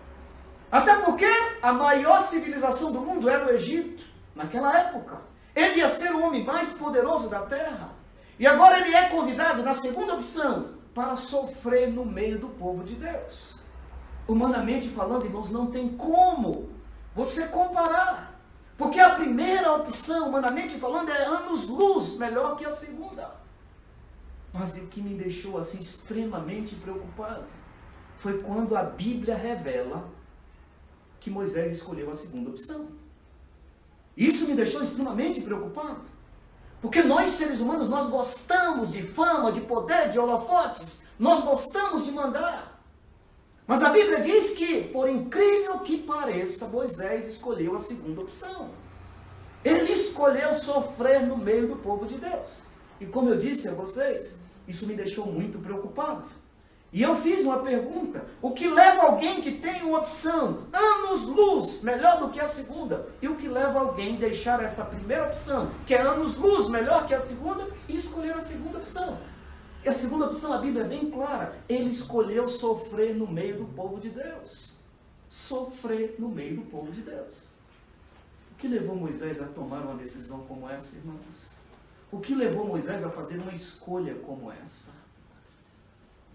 Até porque a maior civilização do mundo era o Egito, naquela época. Ele ia ser o homem mais poderoso da terra. E agora ele é convidado, na segunda opção, para sofrer no meio do povo de Deus. Humanamente falando, irmãos, não tem como você comparar. Porque a primeira opção, humanamente falando, é anos-luz melhor que a segunda. Mas o que me deixou assim extremamente preocupado foi quando a Bíblia revela que Moisés escolheu a segunda opção. Isso me deixou extremamente preocupado. Porque nós, seres humanos, nós gostamos de fama, de poder, de holofotes. Nós gostamos de mandar. Mas a Bíblia diz que, por incrível que pareça, Moisés escolheu a segunda opção. Ele escolheu sofrer no meio do povo de Deus. E como eu disse a vocês, isso me deixou muito preocupado. E eu fiz uma pergunta: o que leva alguém que tem uma opção anos-luz melhor do que a segunda? E o que leva alguém a deixar essa primeira opção, que é anos-luz melhor que a segunda, e escolher a segunda opção? E a segunda opção, a Bíblia é bem clara: ele escolheu sofrer no meio do povo de Deus. Sofrer no meio do povo de Deus. O que levou Moisés a tomar uma decisão como essa, irmãos? O que levou Moisés a fazer uma escolha como essa?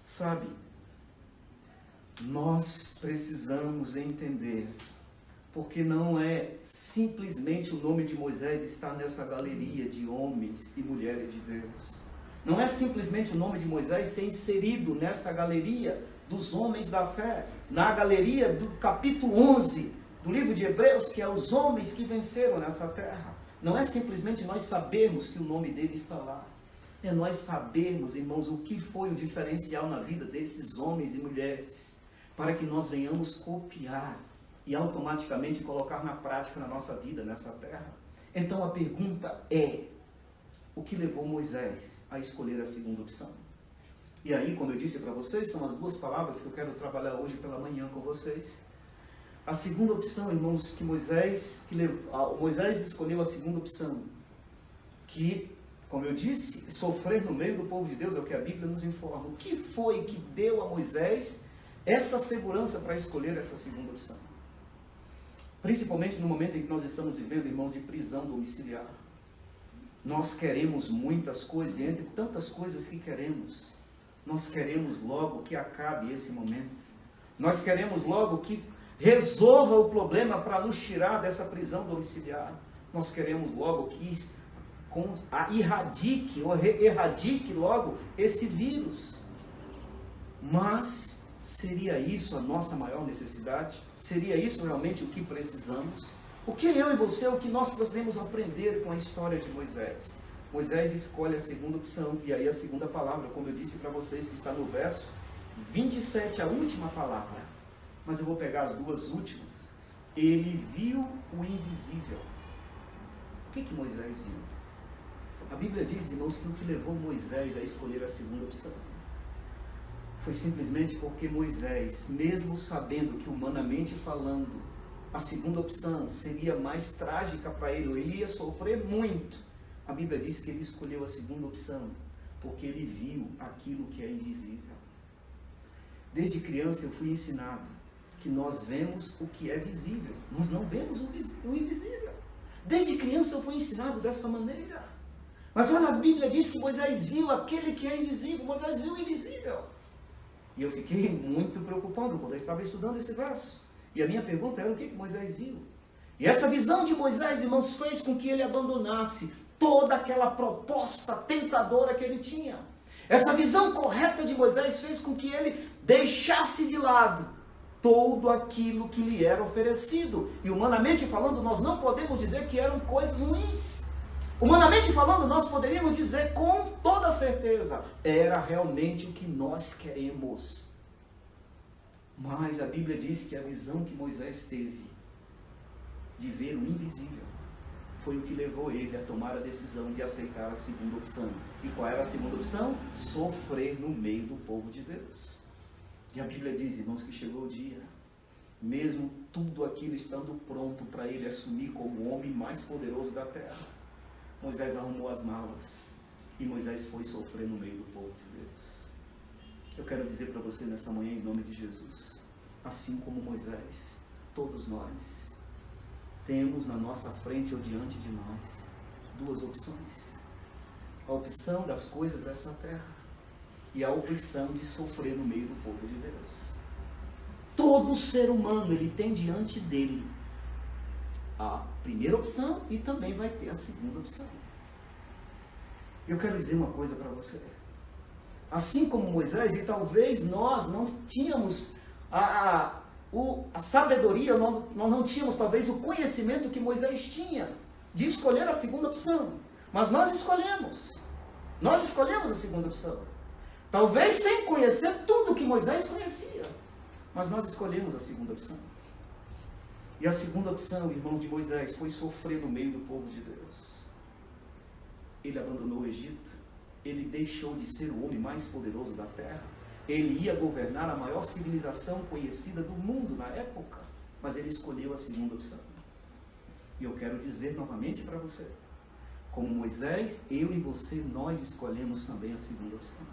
Sabe, nós precisamos entender, porque não é simplesmente o nome de Moisés estar nessa galeria de homens e mulheres de Deus. Não é simplesmente o nome de Moisés ser inserido nessa galeria dos homens da fé, na galeria do capítulo 11 do livro de Hebreus, que é os homens que venceram nessa terra. Não é simplesmente nós sabermos que o nome dele está lá. É nós sabermos, irmãos, o que foi o diferencial na vida desses homens e mulheres, para que nós venhamos copiar e automaticamente colocar na prática na nossa vida, nessa terra. Então a pergunta é: o que levou Moisés a escolher a segunda opção? E aí, como eu disse para vocês, são as duas palavras que eu quero trabalhar hoje pela manhã com vocês. A segunda opção, irmãos, que Moisés escolheu a segunda opção, que Como eu disse, sofrer no meio do povo de Deus é o que a Bíblia nos informa. O que foi que deu a Moisés essa segurança para escolher essa segunda opção? Principalmente no momento em que nós estamos vivendo, irmãos, de prisão domiciliar. Nós queremos muitas coisas, e entre tantas coisas que queremos, nós queremos logo que acabe esse momento. Nós queremos logo que resolva o problema para nos tirar dessa prisão domiciliar. Nós queremos logo que erradique logo esse vírus. Mas seria isso a nossa maior necessidade? Seria isso realmente o que precisamos? O que eu e você, o que nós podemos aprender com a história de Moisés? Moisés escolhe a segunda opção, e aí a segunda palavra, como eu disse para vocês, que está no verso 27, a última palavra. Mas eu vou pegar as duas últimas. Ele viu o invisível. O que Moisés viu? A Bíblia diz, irmãos, que o que levou Moisés a escolher a segunda opção foi simplesmente porque Moisés, mesmo sabendo que humanamente falando, a segunda opção seria mais trágica para ele, ou ele ia sofrer muito, a Bíblia diz que ele escolheu a segunda opção porque ele viu aquilo que é invisível. Desde criança eu fui ensinado que nós vemos o que é visível, nós não vemos o invisível. Desde criança eu fui ensinado dessa maneira. Mas olha, a Bíblia diz que Moisés viu aquele que é invisível, Moisés viu o invisível. E eu fiquei muito preocupado quando eu estava estudando esse verso. E a minha pergunta era o que Moisés viu? E essa visão de Moisés, irmãos, fez com que ele abandonasse toda aquela proposta tentadora que ele tinha. Essa visão correta de Moisés fez com que ele deixasse de lado tudo aquilo que lhe era oferecido. E humanamente falando, nós não podemos dizer que eram coisas ruins. Humanamente falando, nós poderíamos dizer com toda certeza, era realmente o que nós queremos. Mas a Bíblia diz que a visão que Moisés teve de ver o invisível foi o que levou ele a tomar a decisão de aceitar a segunda opção. E qual era a segunda opção? Sofrer no meio do povo de Deus. E a Bíblia diz, irmãos, que chegou o dia, mesmo tudo aquilo estando pronto para ele assumir como o homem mais poderoso da terra, Moisés arrumou as malas e Moisés foi sofrer no meio do povo de Deus. Eu quero dizer para você nesta manhã, em nome de Jesus, assim como Moisés, todos nós temos na nossa frente ou diante de nós duas opções: a opção das coisas dessa terra e a opção de sofrer no meio do povo de Deus. Todo ser humano, ele tem diante dele a primeira opção e também vai ter a segunda opção. Eu quero dizer uma coisa para você. Assim como Moisés, e talvez nós não tínhamos a sabedoria, nós não tínhamos talvez o conhecimento que Moisés tinha de escolher a segunda opção. Mas nós escolhemos a segunda opção. Talvez sem conhecer tudo que Moisés conhecia, mas nós escolhemos a segunda opção. E a segunda opção, irmão, de Moisés foi sofrer no meio do povo de Deus. Ele abandonou o Egito, ele deixou de ser o homem mais poderoso da terra, ele ia governar a maior civilização conhecida do mundo na época, mas ele escolheu a segunda opção. E eu quero dizer novamente para você, como Moisés, eu e você, nós escolhemos também a segunda opção.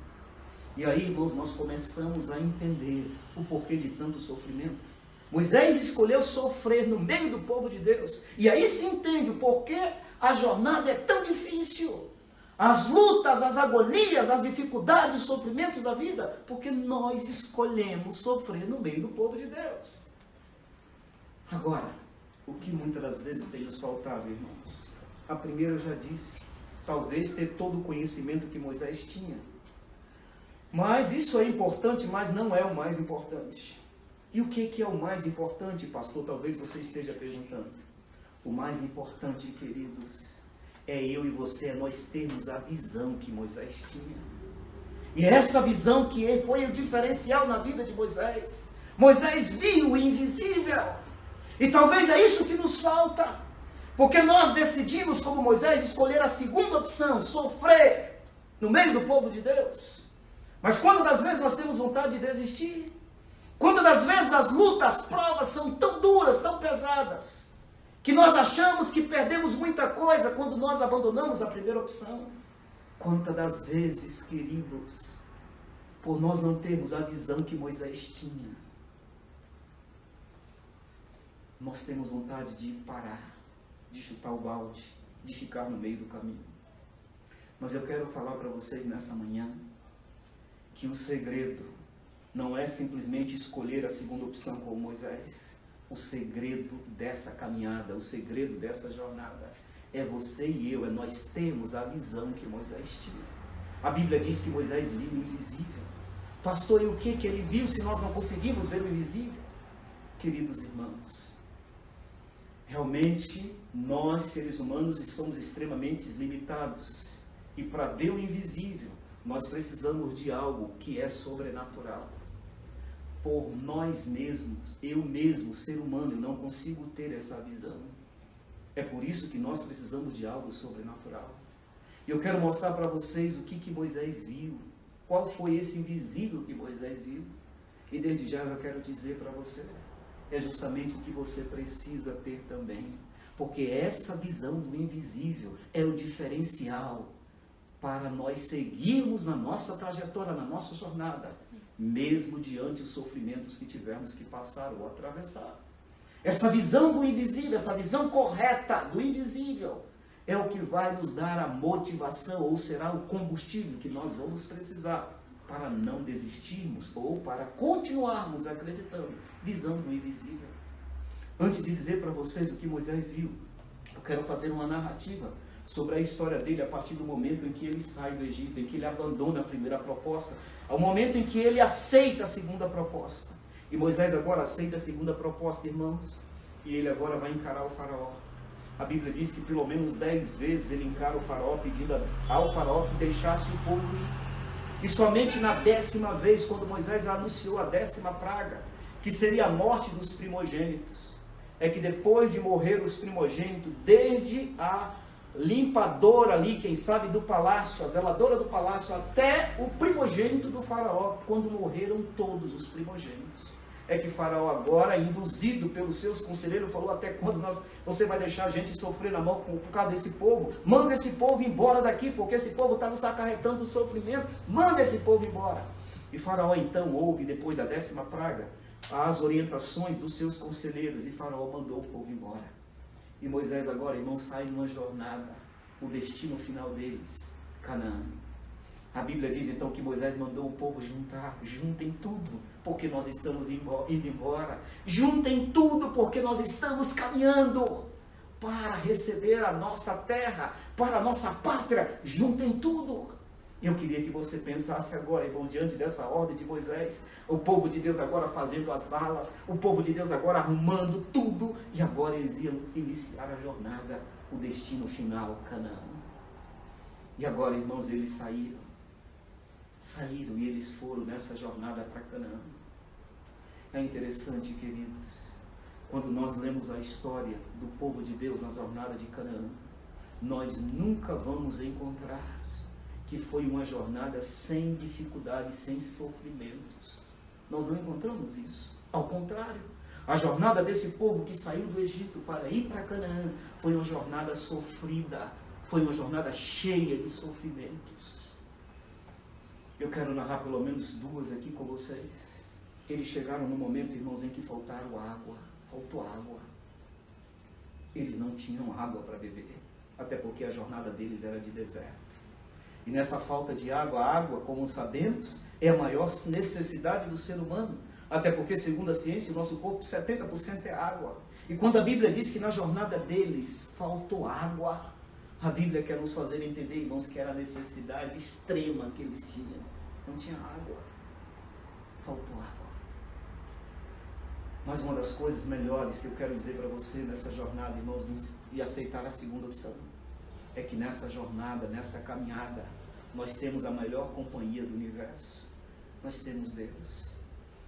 E aí, irmãos, nós começamos a entender o porquê de tanto sofrimento. Moisés escolheu sofrer no meio do povo de Deus. E aí se entende o porquê a jornada é tão difícil. As lutas, as agonias, as dificuldades, os sofrimentos da vida, porque nós escolhemos sofrer no meio do povo de Deus. Agora, o que muitas das vezes tem nos faltado, irmãos? A primeira eu já disse, talvez ter todo o conhecimento que Moisés tinha. Mas isso é importante, mas não é o mais importante. E o que é o mais importante, pastor? Talvez você esteja perguntando. O mais importante, queridos, é eu e você, é nós termos a visão que Moisés tinha. E essa visão que foi o diferencial na vida de Moisés. Moisés viu o invisível. E talvez é isso que nos falta. Porque nós decidimos, como Moisés, escolher a segunda opção, sofrer no meio do povo de Deus. Mas quantas das vezes nós temos vontade de desistir? Quantas das vezes as lutas, as provas são tão duras, tão pesadas, que nós achamos que perdemos muita coisa quando nós abandonamos a primeira opção. Quantas das vezes, queridos, por nós não termos a visão que Moisés tinha, nós temos vontade de parar, de chutar o balde, de ficar no meio do caminho. Mas eu quero falar para vocês nessa manhã que o segredo não é simplesmente escolher a segunda opção como Moisés. O segredo dessa caminhada, o segredo dessa jornada é você e eu, é nós termos a visão que Moisés tinha. A Bíblia diz que Moisés viu o invisível. Pastor, e o que ele viu se nós não conseguimos ver o invisível? Queridos irmãos, realmente nós, seres humanos, somos extremamente limitados. E para ver o invisível, nós precisamos de algo que é sobrenatural. Por nós mesmos, eu mesmo, ser humano, eu não consigo ter essa visão. É por isso que nós precisamos de algo sobrenatural. E eu quero mostrar para vocês o que Moisés viu. Qual foi esse invisível que Moisés viu. E desde já eu quero dizer para você, é justamente o que você precisa ter também. Porque essa visão do invisível é o diferencial para nós seguirmos na nossa trajetória, na nossa jornada, mesmo diante dos sofrimentos que tivermos que passar ou atravessar. Essa visão do invisível, essa visão correta do invisível, é o que vai nos dar a motivação, ou será o combustível que nós vamos precisar para não desistirmos ou para continuarmos acreditando. Visão do invisível. Antes de dizer para vocês o que Moisés viu, eu quero fazer uma narrativa sobre a história dele a partir do momento em que ele sai do Egito, em que ele abandona a primeira proposta, ao momento em que ele aceita a segunda proposta. E Moisés agora aceita a segunda proposta, irmãos, e ele agora vai encarar o faraó. A Bíblia diz que pelo menos 10 vezes ele encara o faraó, pedindo ao faraó que deixasse o povo ir. E somente na 10ª vez, quando Moisés anunciou a 10ª praga, que seria a morte dos primogênitos, é que depois de morrer os primogênitos, desde a limpadora ali, quem sabe, do palácio, a zeladora do palácio, até o primogênito do faraó, quando morreram todos os primogênitos. É que faraó agora, induzido pelos seus conselheiros, falou: até quando você vai deixar a gente sofrer na mão por causa desse povo? Manda esse povo embora daqui, porque esse povo está nos acarretando o sofrimento. Manda esse povo embora. E faraó então ouve, depois da 10ª praga, as orientações dos seus conselheiros, e faraó mandou o povo embora. E Moisés agora, irmão, sai numa jornada, o destino final deles, Canaã. A Bíblia diz então que Moisés mandou o povo juntar. Juntem tudo, porque nós estamos indo embora. Juntem tudo, porque nós estamos caminhando para receber a nossa terra, para a nossa pátria. Juntem tudo. Eu queria que você pensasse agora, irmãos, diante dessa ordem de Moisés, o povo de Deus agora fazendo as malas, o povo de Deus agora arrumando tudo, e agora eles iam iniciar a jornada, o destino final, Canaã. E agora, irmãos, eles saíram e eles foram nessa jornada para Canaã. É interessante, queridos, quando nós lemos a história do povo de Deus na jornada de Canaã, nós nunca vamos encontrar que foi uma jornada sem dificuldades, sem sofrimentos. Nós não encontramos isso. Ao contrário, a jornada desse povo que saiu do Egito para ir para Canaã foi uma jornada sofrida, foi uma jornada cheia de sofrimentos. Eu quero narrar pelo menos 2 aqui com vocês. Eles chegaram no momento, irmãos, em que faltou água. Eles não tinham água para beber, até porque a jornada deles era de deserto. E nessa falta de água, a água, como sabemos, é a maior necessidade do ser humano. Até porque, segundo a ciência, o nosso corpo 70% é água. E quando a Bíblia diz que na jornada deles faltou água, a Bíblia quer nos fazer entender, irmãos, que era a necessidade extrema que eles tinham. Não tinha água. Faltou água. Mas uma das coisas melhores que eu quero dizer para você nessa jornada, irmãos, e aceitar a segunda opção, é que nessa jornada, nessa caminhada, nós temos a melhor companhia do universo. Nós temos Deus.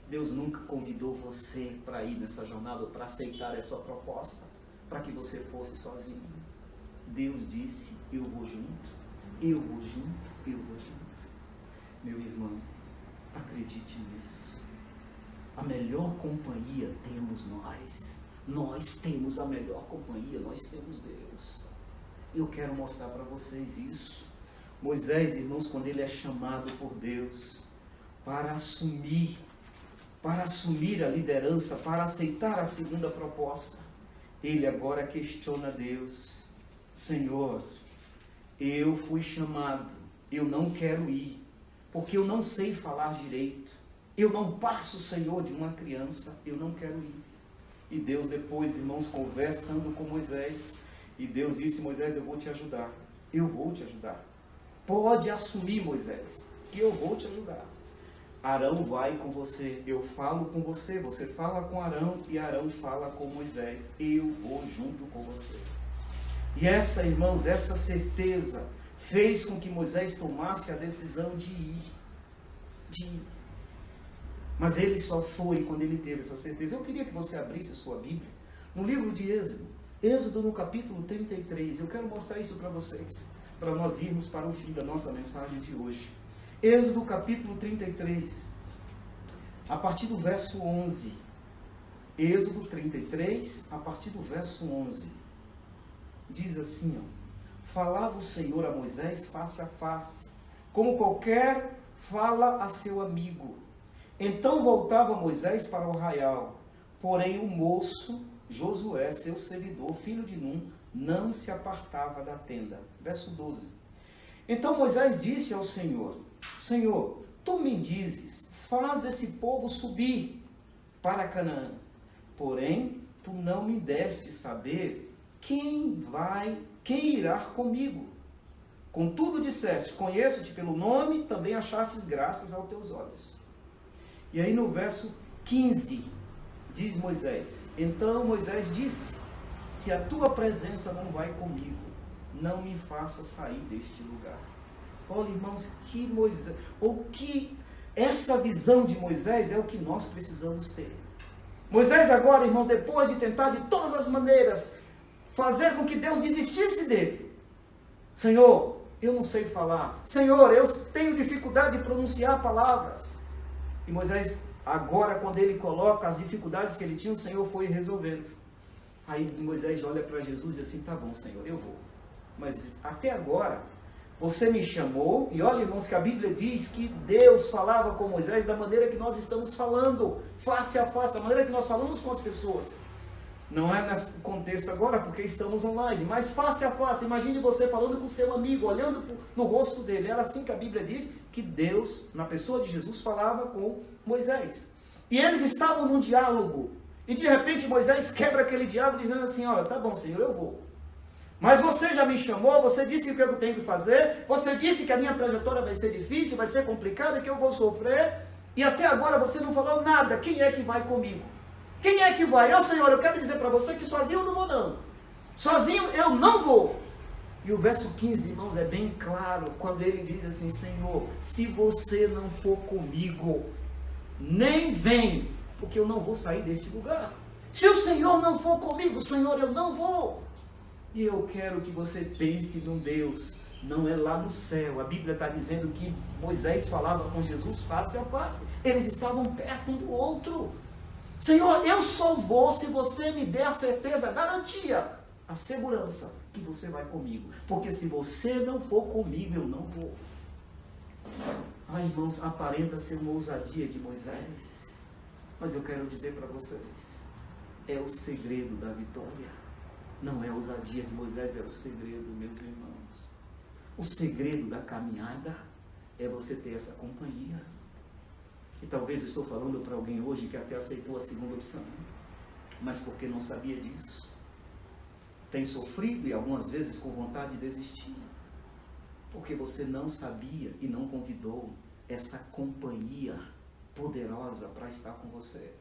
Deus nunca convidou você para ir nessa jornada ou para aceitar a sua proposta, para que você fosse sozinho. Deus disse: eu vou junto, eu vou junto, eu vou junto. Meu irmão, acredite nisso. A melhor companhia temos nós. Nós temos a melhor companhia, nós temos Deus. Eu quero mostrar para vocês isso. Moisés, irmãos, quando ele é chamado por Deus para assumir a liderança, para aceitar a segunda proposta, ele agora questiona Deus. Senhor, eu fui chamado, eu não quero ir, porque eu não sei falar direito. Eu não passo, Senhor, de uma criança, eu não quero ir. E Deus depois, irmãos, conversando com Moisés, e Deus disse: Moisés, eu vou te ajudar. Eu vou te ajudar. Pode assumir, Moisés, que eu vou te ajudar. Arão vai com você, eu falo com você, você fala com Arão e Arão fala com Moisés. Eu vou junto com você. E essa, irmãos, essa certeza fez com que Moisés tomasse a decisão de ir. Mas ele só foi quando ele teve essa certeza. Eu queria que você abrisse a sua Bíblia no livro de Êxodo. Êxodo no capítulo 33. Eu quero mostrar isso para vocês, para nós irmos para o fim da nossa mensagem de hoje. Êxodo capítulo 33, a partir do verso 11. Êxodo 33, a partir do verso 11. Diz assim, ó: falava o Senhor a Moisés face a face, como qualquer fala a seu amigo. Então voltava Moisés para o arraial, porém o moço Josué, seu servidor, filho de Num, não se apartava da tenda. Verso 12. Então Moisés disse ao Senhor: Senhor, tu me dizes, faz esse povo subir para Canaã. Porém, tu não me deste saber quem irá comigo. Contudo disseste: conheço-te pelo nome, também achastes graças aos teus olhos. E aí no verso 15, diz Moisés: então Moisés disse: se a tua presença não vai comigo, não me faça sair deste lugar. Olha, irmãos, essa visão de Moisés é o que nós precisamos ter. Moisés agora, irmãos, depois de tentar de todas as maneiras fazer com que Deus desistisse dele: Senhor, eu não sei falar. Senhor, eu tenho dificuldade de pronunciar palavras. E Moisés, agora, quando ele coloca as dificuldades que ele tinha, o Senhor foi resolvendo. Aí Moisés olha para Jesus e diz assim: tá bom, Senhor, eu vou. Mas até agora, você me chamou. E olha, irmãos, que a Bíblia diz que Deus falava com Moisés da maneira que nós estamos falando, face a face, da maneira que nós falamos com as pessoas. Não é nesse contexto agora, porque estamos online, mas face a face. Imagine você falando com o seu amigo, olhando no rosto dele. Era assim que a Bíblia diz que Deus, na pessoa de Jesus, falava com Moisés. E eles estavam num diálogo. E de repente Moisés quebra aquele diálogo dizendo assim: olha, tá bom, Senhor, eu vou. Mas você já me chamou, você disse o que eu tenho que fazer, você disse que a minha trajetória vai ser difícil, vai ser complicada, que eu vou sofrer, e até agora você não falou nada. Quem é que vai comigo? Quem é que vai? Senhor, eu quero dizer para você que sozinho eu não vou não. Sozinho eu não vou. E o verso 15, irmãos, é bem claro, quando ele diz assim: Senhor, se você não for comigo, nem vem, porque eu não vou sair deste lugar. Se o Senhor não for comigo, Senhor, eu não vou. E eu quero que você pense num Deus, não é lá no céu. A Bíblia está dizendo que Moisés falava com Jesus face a face. Eles estavam perto um do outro. Senhor, eu só vou se você me der a certeza, a garantia, a segurança que você vai comigo. Porque se você não for comigo, eu não vou. Ai, irmãos, aparenta ser uma ousadia de Moisés. Mas eu quero dizer para vocês, é o segredo da vitória. Não é a ousadia de Moisés, é o segredo, meus irmãos. O segredo da caminhada é você ter essa companhia. E talvez eu estou falando para alguém hoje que até aceitou a segunda opção, mas porque não sabia disso. Tem sofrido e algumas vezes com vontade de desistir. Porque você não sabia e não convidou essa companhia poderosa para estar com você.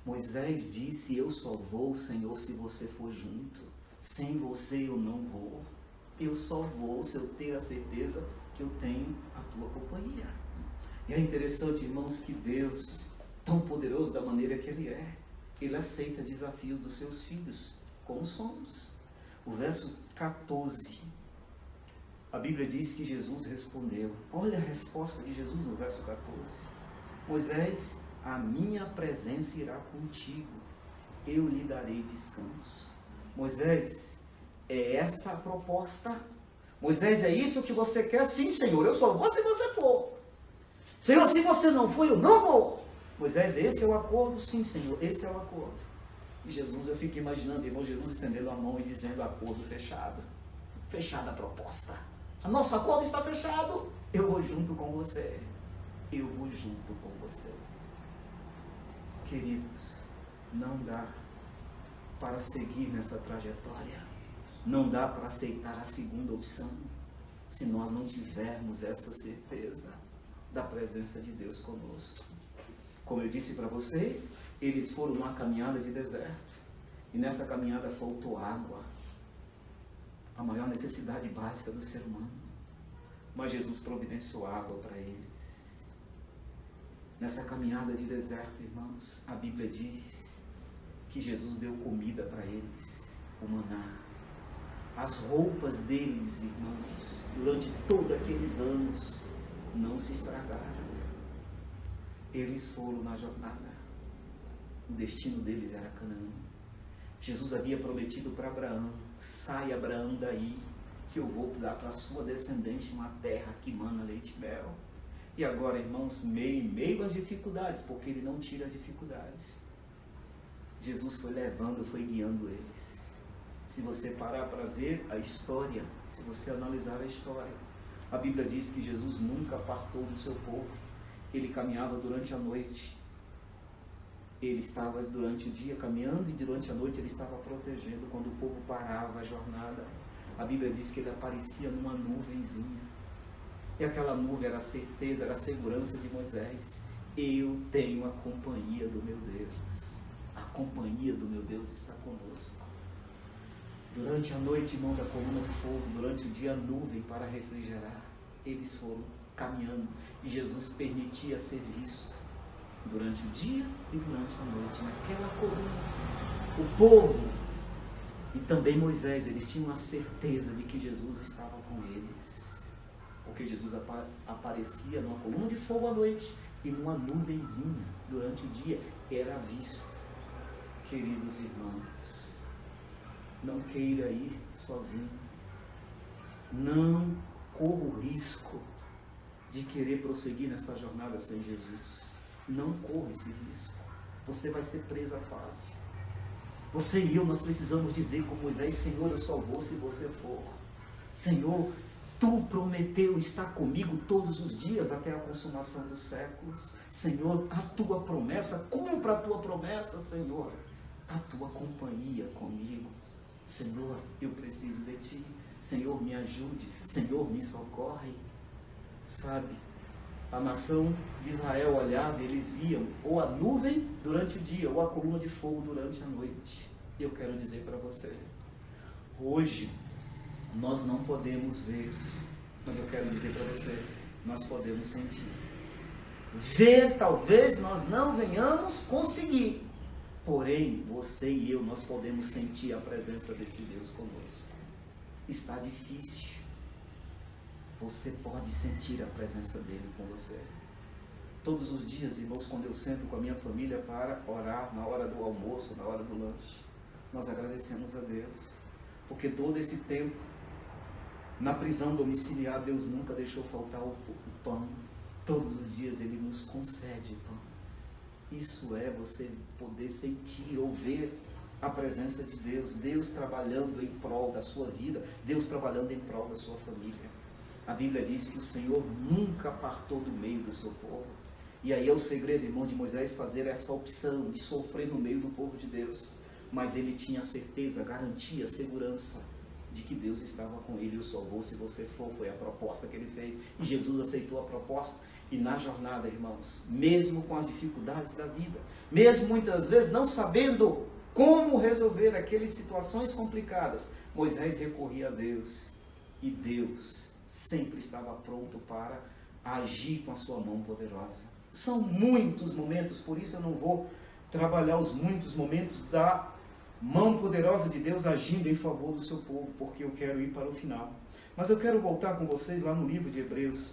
Moisés disse: eu só vou, Senhor, se você for junto. Sem você eu não vou. Eu só vou se eu ter a certeza que eu tenho a tua companhia. E é interessante, irmãos, que Deus, tão poderoso da maneira que Ele é, Ele aceita desafios dos seus filhos, como somos. O verso 14, a Bíblia diz que Jesus respondeu. Olha a resposta de Jesus no verso 14. Moisés, a minha presença irá contigo, eu lhe darei descanso. Moisés, é essa a proposta. Moisés, é isso que você quer? Sim, Senhor, eu só vou se você for. Senhor, se você não for, eu não vou. Moisés, esse é o acordo? Sim, Senhor, esse é o acordo. E Jesus, eu fico imaginando, irmão, Jesus estendendo a mão e dizendo: acordo fechado. Fechada a proposta. O nosso acordo está fechado. Eu vou junto com você. Eu vou junto com você. Queridos, não dá para seguir nessa trajetória. Não dá para aceitar a segunda opção se nós não tivermos essa certeza da presença de Deus conosco. Como eu disse para vocês, eles foram numa caminhada de deserto e nessa caminhada faltou água, a maior necessidade básica do ser humano. Mas Jesus providenciou água para eles. Nessa caminhada de deserto, irmãos, a Bíblia diz que Jesus deu comida para eles, o maná. As roupas deles, irmãos, durante todos aqueles anos, não se estragaram. Eles foram na jornada. O destino deles era Canaã. Jesus havia prometido para Abraão: sai, Abraão, daí, que eu vou dar para a sua descendente uma terra que mana leite e mel. E agora, irmãos, meio às dificuldades, porque ele não tira dificuldades, Jesus foi levando, foi guiando eles. Se você parar para ver a história, se você analisar a história, a Bíblia diz que Jesus nunca apartou do seu povo. Ele caminhava durante a noite. Ele estava durante o dia caminhando e durante a noite ele estava protegendo. Quando o povo parava a jornada, a Bíblia diz que ele aparecia numa nuvenzinha. E aquela nuvem era a certeza, era a segurança de Moisés. Eu tenho a companhia do meu Deus. A companhia do meu Deus está conosco. Durante a noite, irmãos, a coluna de fogo. Durante o dia, a nuvem para refrigerar. Eles foram caminhando e Jesus permitia ser visto durante o dia e durante a noite, naquela coluna. O povo e também Moisés, eles tinham a certeza de que Jesus estava com eles, porque Jesus aparecia numa coluna de fogo à noite e numa nuvenzinha durante o dia, era visto. Queridos irmãos, não queira ir sozinho, não corra o risco de querer prosseguir nessa jornada sem Jesus. Não corra esse risco. Você vai ser presa fácil. Você e eu, nós precisamos dizer com Moisés: Senhor, eu só vou se você for. Senhor, Tu prometeu estar comigo todos os dias até a consumação dos séculos. Senhor, a Tua promessa, cumpra a Tua promessa, Senhor. A Tua companhia comigo. Senhor, eu preciso de Ti. Senhor, me ajude. Senhor, me socorre. Sabe, a nação de Israel olhava e eles viam ou a nuvem durante o dia ou a coluna de fogo durante a noite. E eu quero dizer para você, hoje nós não podemos ver, mas eu quero dizer para você, nós podemos sentir. Ver, talvez nós não venhamos conseguir, porém você e eu, nós podemos sentir a presença desse Deus conosco. Está difícil. Você pode sentir a presença dele com você. Todos os dias, irmãos, quando eu sento com a minha família para orar, na hora do almoço, na hora do lanche, nós agradecemos a Deus, porque todo esse tempo, na prisão domiciliar, Deus nunca deixou faltar o pão. Todos os dias Ele nos concede o pão. Isso é você poder sentir ou ver a presença de Deus, Deus trabalhando em prol da sua vida, Deus trabalhando em prol da sua família. A Bíblia diz que o Senhor nunca apartou do meio do seu povo. E aí é o segredo, irmão, de Moisés fazer essa opção de sofrer no meio do povo de Deus. Mas ele tinha certeza, garantia, segurança de que Deus estava com ele. Eu só vou se você for, foi a proposta que ele fez. E Jesus aceitou a proposta. E na jornada, irmãos, mesmo com as dificuldades da vida, mesmo muitas vezes não sabendo como resolver aquelas situações complicadas, Moisés recorria a Deus. E Deus sempre estava pronto para agir com a sua mão poderosa. São muitos momentos, por isso eu não vou trabalhar os muitos momentos da mão poderosa de Deus agindo em favor do seu povo, porque eu quero ir para o final. Mas eu quero voltar com vocês lá no livro de Hebreus,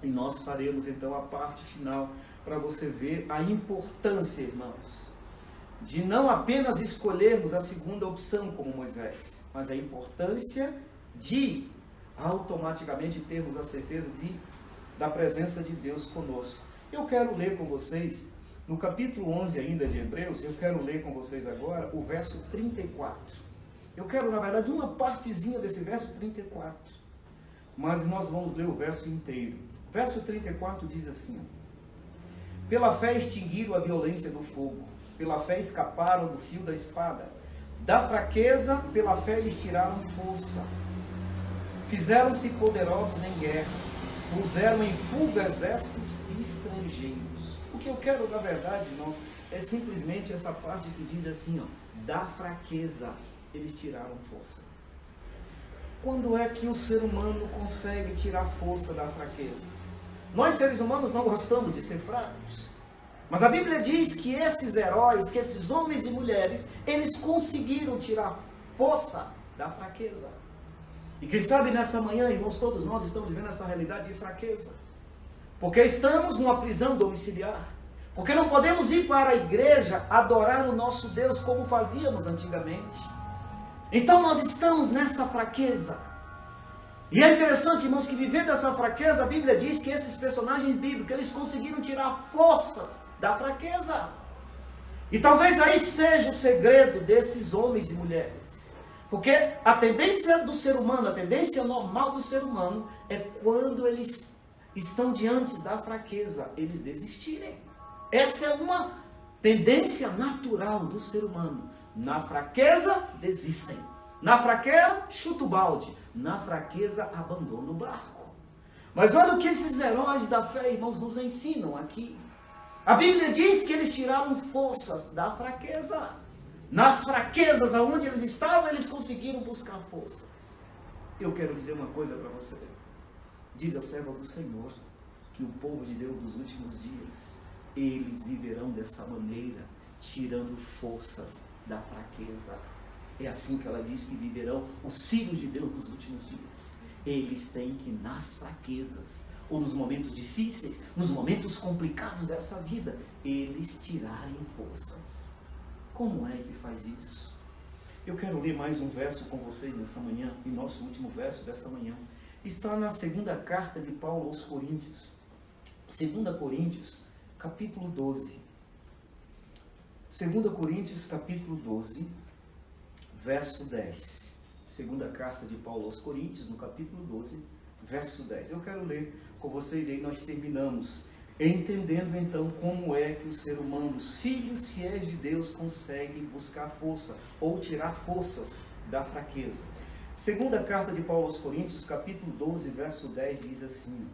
e nós faremos então a parte final, para você ver a importância, irmãos, de não apenas escolhermos a segunda opção como Moisés, mas a importância de automaticamente termos a certeza da presença de Deus conosco. Eu quero ler com vocês, no capítulo 11 ainda de Hebreus, eu quero ler com vocês agora o verso 34. Eu quero, na verdade, uma partezinha desse verso 34. Mas nós vamos ler o verso inteiro. O verso 34 diz assim: pela fé extinguiram a violência do fogo, pela fé escaparam do fio da espada. Da fraqueza, pela fé eles tiraram força. Fizeram-se poderosos em guerra, puseram em fuga exércitos estrangeiros. O que eu quero, na verdade, irmãos, é simplesmente essa parte que diz assim, ó, da fraqueza eles tiraram força. Quando é que o ser humano consegue tirar força da fraqueza? Nós, seres humanos, não gostamos de ser fracos. Mas a Bíblia diz que esses heróis, que esses homens e mulheres, eles conseguiram tirar força da fraqueza. E quem sabe nessa manhã, irmãos, todos nós estamos vivendo essa realidade de fraqueza. Porque estamos numa prisão domiciliar. Porque não podemos ir para a igreja adorar o nosso Deus como fazíamos antigamente. Então nós estamos nessa fraqueza. E é interessante, irmãos, que vivendo essa fraqueza, a Bíblia diz que esses personagens bíblicos, eles conseguiram tirar forças da fraqueza. E talvez aí seja o segredo desses homens e mulheres. Porque a tendência do ser humano, a tendência normal do ser humano, é quando eles estão diante da fraqueza, eles desistirem. Essa é uma tendência natural do ser humano. Na fraqueza, desistem. Na fraqueza, chuta o balde. Na fraqueza, abandona o barco. Mas olha o que esses heróis da fé, irmãos, nos ensinam aqui. A Bíblia diz que eles tiraram forças da fraqueza. Nas fraquezas aonde eles estavam, eles conseguiram buscar forças. Eu quero dizer uma coisa para você. Diz a serva do Senhor que o povo de Deus dos últimos dias, eles viverão dessa maneira, tirando forças da fraqueza. É assim que ela diz que viverão os filhos de Deus dos últimos dias. Eles têm que, nas fraquezas, ou nos momentos difíceis, nos momentos complicados dessa vida, eles tirarem forças. Como é que faz isso? Eu quero ler mais um verso com vocês nessa manhã, e nosso último verso desta manhã está na segunda carta de Paulo aos Coríntios. 2 Coríntios, capítulo 12. 2 Coríntios, capítulo 12, verso 10. Segunda carta de Paulo aos Coríntios, no capítulo 12, verso 10. Eu quero ler com vocês, e aí nós terminamos entendendo então como é que o ser humano, os filhos fiéis de Deus, conseguem buscar força ou tirar forças da fraqueza. Segunda carta de Paulo aos Coríntios, capítulo 12, verso 10, diz assim: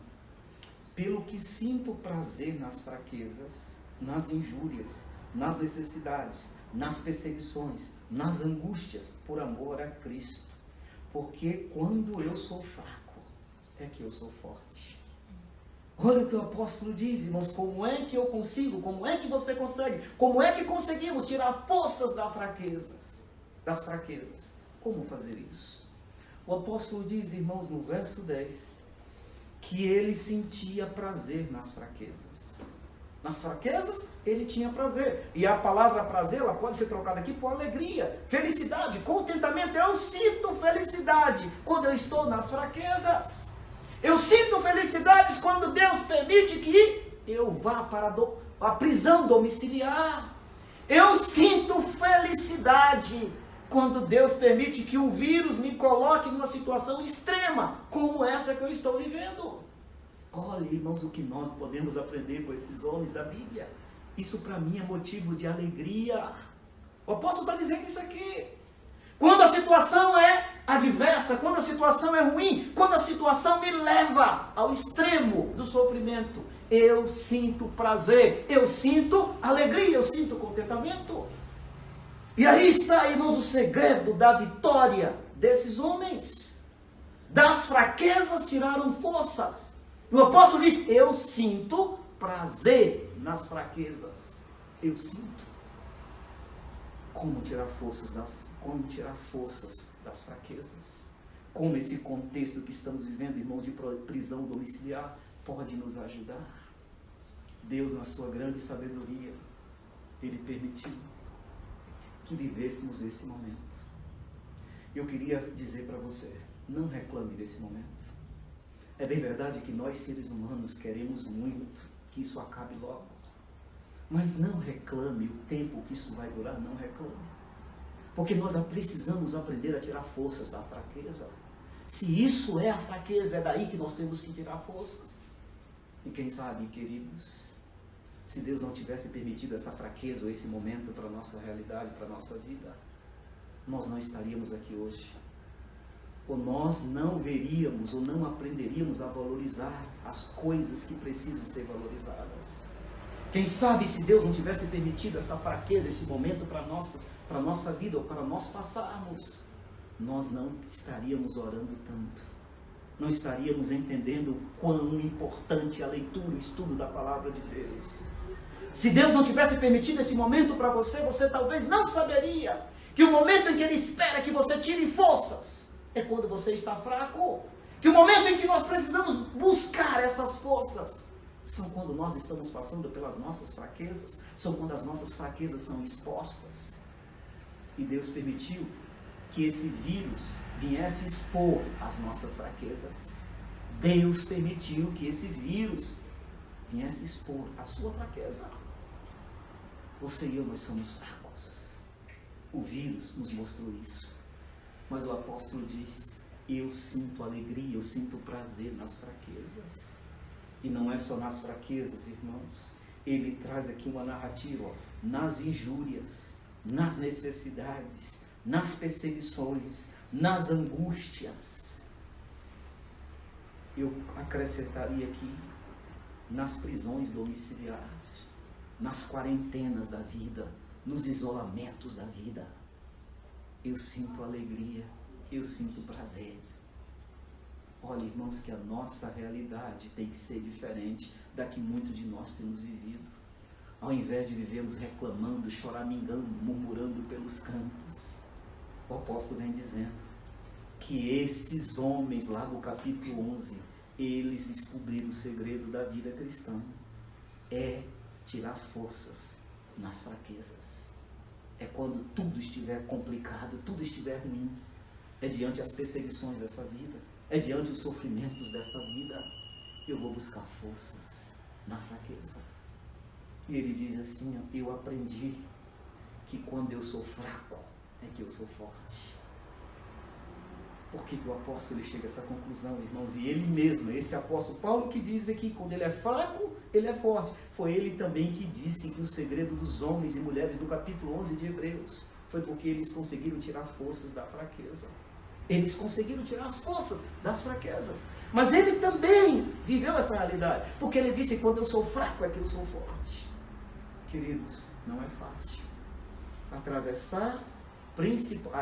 pelo que sinto prazer nas fraquezas, nas injúrias, nas necessidades, nas perseguições, nas angústias, por amor a Cristo. Porque quando eu sou fraco, é que eu sou forte. Olha o que o apóstolo diz, irmãos, como é que eu consigo, como é que você consegue, como é que conseguimos tirar forças das fraquezas. Como fazer isso? O apóstolo diz, irmãos, no verso 10, que ele sentia prazer nas fraquezas. Nas fraquezas, ele tinha prazer. E a palavra prazer, ela pode ser trocada aqui por alegria, felicidade, contentamento. Eu sinto felicidade quando eu estou nas fraquezas. Eu sinto felicidades quando Deus permite que eu vá para a prisão domiciliar. Eu sinto felicidade quando Deus permite que um vírus me coloque numa situação extrema, como essa que eu estou vivendo. Olha, irmãos, o que nós podemos aprender com esses homens da Bíblia. Isso para mim é motivo de alegria. O apóstolo está dizendo isso aqui. Quando a situação é adversa, quando a situação é ruim, quando a situação me leva ao extremo do sofrimento, eu sinto prazer, eu sinto alegria, eu sinto contentamento. E aí está, irmãos, o segredo da vitória desses homens. Das fraquezas tiraram forças. E o apóstolo diz, eu sinto prazer nas fraquezas. Eu sinto. Como tirar forças das fraquezas? Como esse contexto que estamos vivendo, irmão, de prisão domiciliar, pode nos ajudar? Deus, na sua grande sabedoria, Ele permitiu que vivêssemos esse momento. Eu queria dizer para você, não reclame desse momento. É bem verdade que nós, seres humanos, queremos muito que isso acabe logo. Mas não reclame o tempo que isso vai durar, não reclame. Porque nós precisamos aprender a tirar forças da fraqueza. Se isso é a fraqueza, é daí que nós temos que tirar forças. E quem sabe, queridos, se Deus não tivesse permitido essa fraqueza ou esse momento para a nossa realidade, para a nossa vida, nós não estaríamos aqui hoje. Ou nós não veríamos ou não aprenderíamos a valorizar as coisas que precisam ser valorizadas. Quem sabe se Deus não tivesse permitido essa fraqueza, esse momento para a nossa vida ou para nós passarmos, nós não estaríamos orando tanto. Não estaríamos entendendo quão importante é a leitura e o estudo da palavra de Deus. Se Deus não tivesse permitido esse momento para você, você talvez não saberia que o momento em que Ele espera que você tire forças é quando você está fraco. Que o momento em que nós precisamos buscar essas forças são quando nós estamos passando pelas nossas fraquezas, são quando as nossas fraquezas são expostas. E Deus permitiu que esse vírus viesse expor as nossas fraquezas. Deus permitiu que esse vírus viesse expor a sua fraqueza. Você e eu, nós somos fracos. O vírus nos mostrou isso. Mas o apóstolo diz, eu sinto alegria, eu sinto prazer nas fraquezas. E não é só nas fraquezas, irmãos. Ele traz aqui uma narrativa, ó, nas injúrias, nas necessidades, nas perseguições, nas angústias. Eu acrescentaria aqui, nas prisões domiciliares, nas quarentenas da vida, nos isolamentos da vida. Eu sinto alegria, eu sinto prazer. Olha, irmãos, que a nossa realidade tem que ser diferente da que muitos de nós temos vivido. Ao invés de vivermos reclamando, choramingando, murmurando pelos cantos, o apóstolo vem dizendo que esses homens, lá no capítulo 11, eles descobriram o segredo da vida cristã. É tirar forças nas fraquezas. É quando tudo estiver complicado, tudo estiver ruim. É diante as perseguições dessa vida. É diante os sofrimentos dessa vida. Eu vou buscar forças na fraqueza. E ele diz assim, eu aprendi que quando eu sou fraco, é que eu sou forte. Por que o apóstolo ele chega a essa conclusão, irmãos? E ele mesmo, esse apóstolo Paulo que diz aqui, quando ele é fraco, ele é forte. Foi ele também que disse que o segredo dos homens e mulheres do capítulo 11 de Hebreus foi porque eles conseguiram tirar forças da fraqueza. Eles conseguiram tirar as forças das fraquezas. Mas ele também viveu essa realidade. Porque ele disse, quando eu sou fraco é que eu sou forte. Queridos, não é fácil atravessar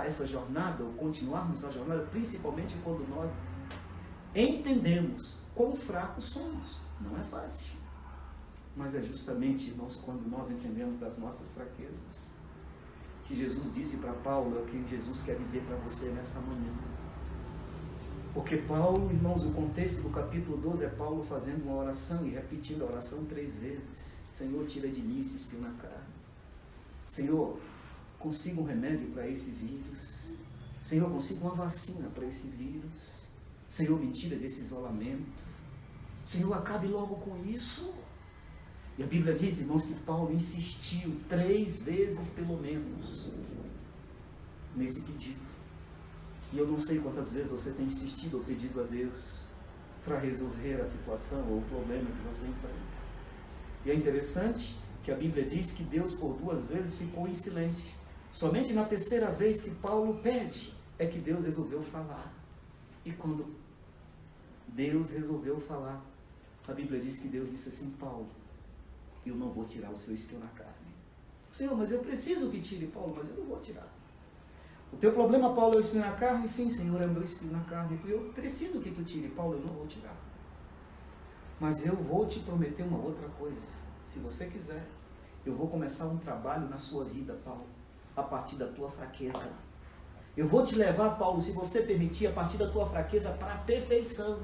essa jornada, ou continuarmos a jornada, principalmente quando nós entendemos quão fracos somos. Não é fácil. Mas é justamente quando nós entendemos das nossas fraquezas, que Jesus disse para Paulo, é o que Jesus quer dizer para você nessa manhã. Porque Paulo, irmãos, o contexto do capítulo 12 é Paulo fazendo uma oração e repetindo a oração 3 vezes. Senhor, tira de mim esse espinho na carne. Senhor, consiga um remédio para esse vírus. Senhor, consiga uma vacina para esse vírus. Senhor, me tira desse isolamento. Senhor, acabe logo com isso. E a Bíblia diz, irmãos, que Paulo insistiu 3 vezes pelo menos nesse pedido. E eu não sei quantas vezes você tem insistido ou pedido a Deus para resolver a situação ou o problema que você enfrenta. E é interessante que a Bíblia diz que Deus por 2 vezes ficou em silêncio. Somente na 3ª vez que Paulo pede é que Deus resolveu falar. E quando Deus resolveu falar, a Bíblia diz que Deus disse assim, Paulo, eu não vou tirar o seu espinho na carne. Senhor, mas eu preciso que tire, Paulo, mas eu não vou tirar. O teu problema, Paulo, é o espinho na carne? Sim, Senhor, é o meu espinho na carne. Eu preciso que tu tire, Paulo, eu não vou tirar. Mas eu vou te prometer uma outra coisa. Se você quiser, eu vou começar um trabalho na sua vida, Paulo, a partir da tua fraqueza. Eu vou te levar, Paulo, se você permitir, a partir da tua fraqueza para a perfeição.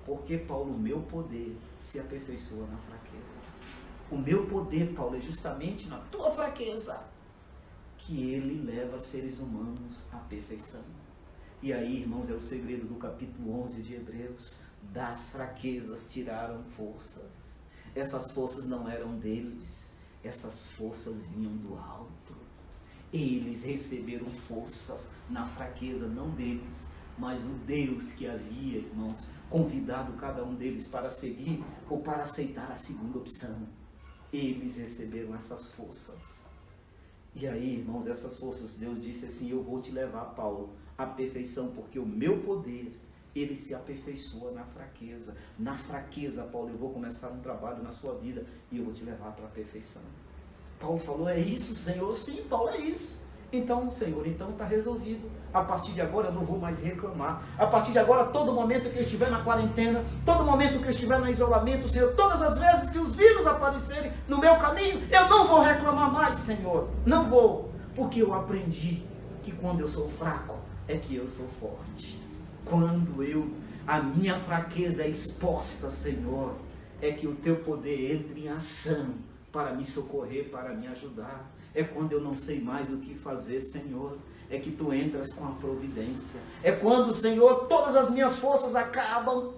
Porque, Paulo, o meu poder se aperfeiçoa na fraqueza. O meu poder, Paulo, é justamente na tua fraqueza que ele leva seres humanos à perfeição. E aí, irmãos, é o segredo do capítulo 11 de Hebreus. Das fraquezas tiraram forças. Essas forças não eram deles, essas forças vinham do alto. Eles receberam forças na fraqueza, não deles, mas o Deus que havia, irmãos, convidado cada um deles para seguir ou para aceitar a segunda opção. Eles receberam essas forças. E aí, irmãos, essas forças, Deus disse assim: eu vou te levar, Paulo, à perfeição, porque o meu poder, ele se aperfeiçoa na fraqueza. Na fraqueza, Paulo, eu vou começar um trabalho na sua vida e eu vou te levar para a perfeição. Paulo falou: é isso, Senhor? Sim, Paulo, é isso. Então, Senhor, então está resolvido. A partir de agora eu não vou mais reclamar. A partir de agora, todo momento que eu estiver na quarentena, todo momento que eu estiver no isolamento, Senhor, todas as vezes que os vírus aparecerem no meu caminho, eu não vou reclamar mais, Senhor. Não vou, porque eu aprendi que quando eu sou fraco, é que eu sou forte. Quando a minha fraqueza é exposta, Senhor, é que o teu poder entra em ação para me socorrer, para me ajudar. É quando eu não sei mais o que fazer, Senhor, é que tu entras com a providência. É quando, Senhor, todas as minhas forças acabam,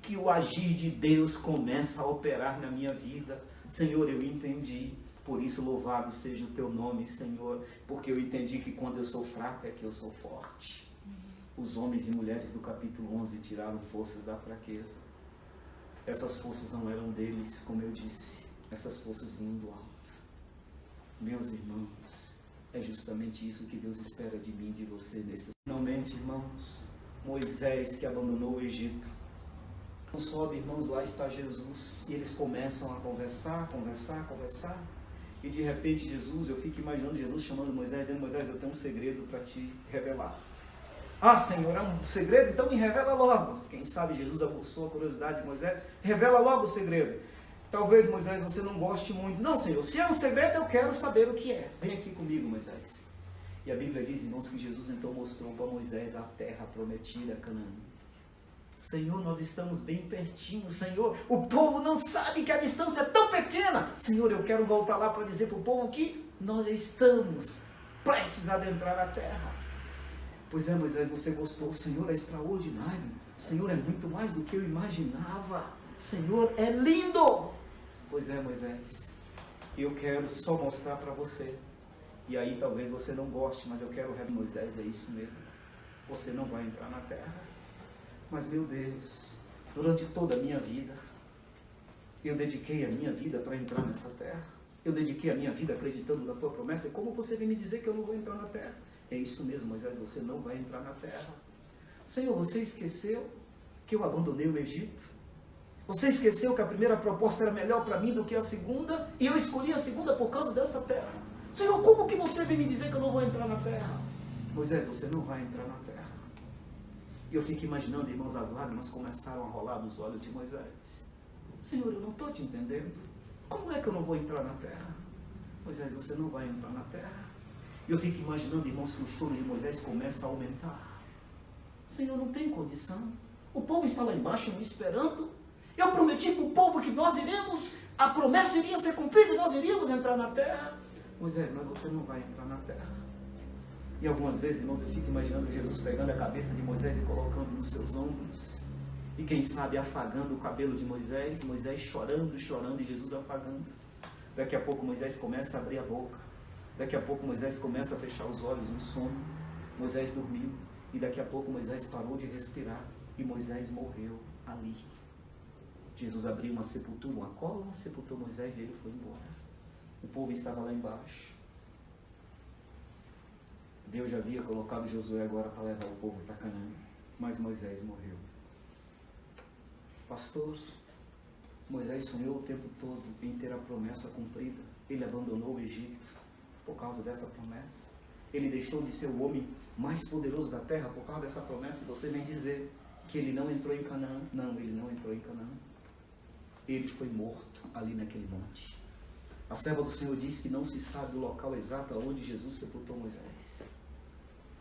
que o agir de Deus começa a operar na minha vida. Senhor, eu entendi. Por isso, louvado seja o teu nome, Senhor, porque eu entendi que quando eu sou fraco é que eu sou forte. Os homens e mulheres do capítulo 11 tiraram forças da fraqueza. Essas forças não eram deles, como eu disse. Essas forças vinham do alto. Meus irmãos, é justamente isso que Deus espera de mim e de você nesse. Finalmente, irmãos, Moisés que abandonou o Egito. Não sobe, irmãos, lá está Jesus. E eles começam a conversar. E de repente Jesus, eu fico imaginando Jesus chamando Moisés, dizendo: Moisés, eu tenho um segredo para te revelar. Ah, Senhor, é um segredo? Então me revela logo. Quem sabe Jesus aguçou a curiosidade de Moisés. Revela logo o segredo. Talvez, Moisés, você não goste muito. Não, Senhor, se é um segredo, eu quero saber o que é. Vem aqui comigo, Moisés. E a Bíblia diz, irmãos, que Jesus então mostrou para Moisés a terra prometida, Canaã. Senhor, nós estamos bem pertinho, Senhor. O povo não sabe que a distância é tão pequena. Senhor, eu quero voltar lá para dizer para o povo que nós estamos prestes a adentrar a terra. Pois é, Moisés, você gostou. O Senhor é extraordinário. O Senhor é muito mais do que eu imaginava. O Senhor é lindo. Pois é, Moisés, eu quero só mostrar para você. E aí talvez você não goste, mas eu quero ver. Moisés, é isso mesmo. Você não vai entrar na terra. Mas, meu Deus, durante toda a minha vida, eu dediquei a minha vida para entrar nessa terra. Eu dediquei a minha vida acreditando na tua promessa. E como você vem me dizer que eu não vou entrar na terra? É isso mesmo, Moisés, você não vai entrar na terra. Senhor, você esqueceu que eu abandonei o Egito? Você esqueceu que a primeira proposta era melhor para mim do que a segunda? E eu escolhi a segunda por causa dessa terra? Senhor, como que você vem me dizer que eu não vou entrar na terra? Moisés, você não vai entrar na terra. E eu fico imaginando, irmãos, as lágrimas começaram a rolar dos olhos de Moisés. Senhor, eu não estou te entendendo. Como é que eu não vou entrar na terra? Moisés, você não vai entrar na terra. E eu fico imaginando, irmãos, que o choro de Moisés começa a aumentar. Senhor, não tem condição. O povo está lá embaixo me esperando. Eu prometi para o povo que nós iremos, a promessa iria ser cumprida e nós iríamos entrar na terra. Moisés, mas você não vai entrar na terra. E algumas vezes, irmãos, eu fico imaginando Jesus pegando a cabeça de Moisés e colocando nos seus ombros. E quem sabe afagando o cabelo de Moisés, Moisés chorando e Jesus afagando. Daqui a pouco Moisés começa a abrir a boca. Daqui a pouco Moisés começa a fechar os olhos em sono. Moisés dormiu. E daqui a pouco Moisés parou de respirar. E Moisés morreu ali. Jesus abriu uma sepultura, uma cova, sepultou Moisés e ele foi embora. O povo estava lá embaixo. Deus já havia colocado Josué agora para levar o povo para Canaã. Mas Moisés morreu. Pastor, Moisés sonhou o tempo todo em ter a promessa cumprida. Ele abandonou o Egito por causa dessa promessa. Ele deixou de ser o homem mais poderoso da terra por causa dessa promessa. E você vem dizer que ele não entrou em Canaã. Não, ele não entrou em Canaã. Ele foi morto ali naquele monte. A serva do Senhor diz que não se sabe o local exato onde Jesus sepultou Moisés.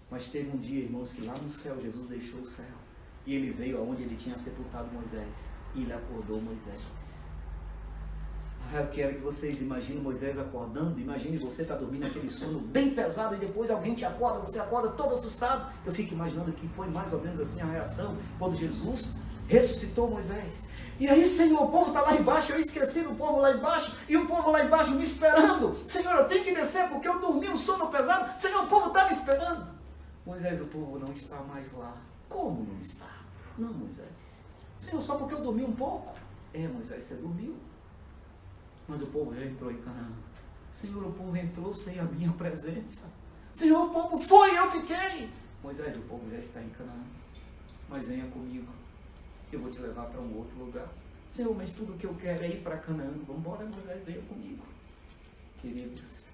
Mas teve um dia, irmãos, que lá no céu Jesus deixou o céu. E ele veio aonde ele tinha sepultado Moisés. E ele acordou Moisés. Eu quero que vocês imaginem Moisés acordando. Imagine você tá dormindo aquele sono bem pesado e depois alguém te acorda, você acorda todo assustado. Eu fico imaginando que foi mais ou menos assim a reação quando Jesus ressuscitou Moisés. E aí, Senhor, o povo está lá embaixo, eu esqueci do povo lá embaixo, e o povo lá embaixo me esperando. Senhor, eu tenho que descer porque eu dormi um sono pesado. Senhor, o povo está me esperando. Moisés, o povo não está mais lá. Como não está? Não, Moisés. Senhor, só porque eu dormi um pouco? Moisés, você dormiu. Mas o povo já entrou em Canaã. Senhor, o povo entrou sem a minha presença. Senhor, o povo foi e eu fiquei. Moisés, o povo já está em Canaã. Mas venha comigo. Eu vou te levar para um outro lugar. Senhor, mas tudo que eu quero é ir para Canaã. Vamos embora, Moisés, venha comigo. Queridos,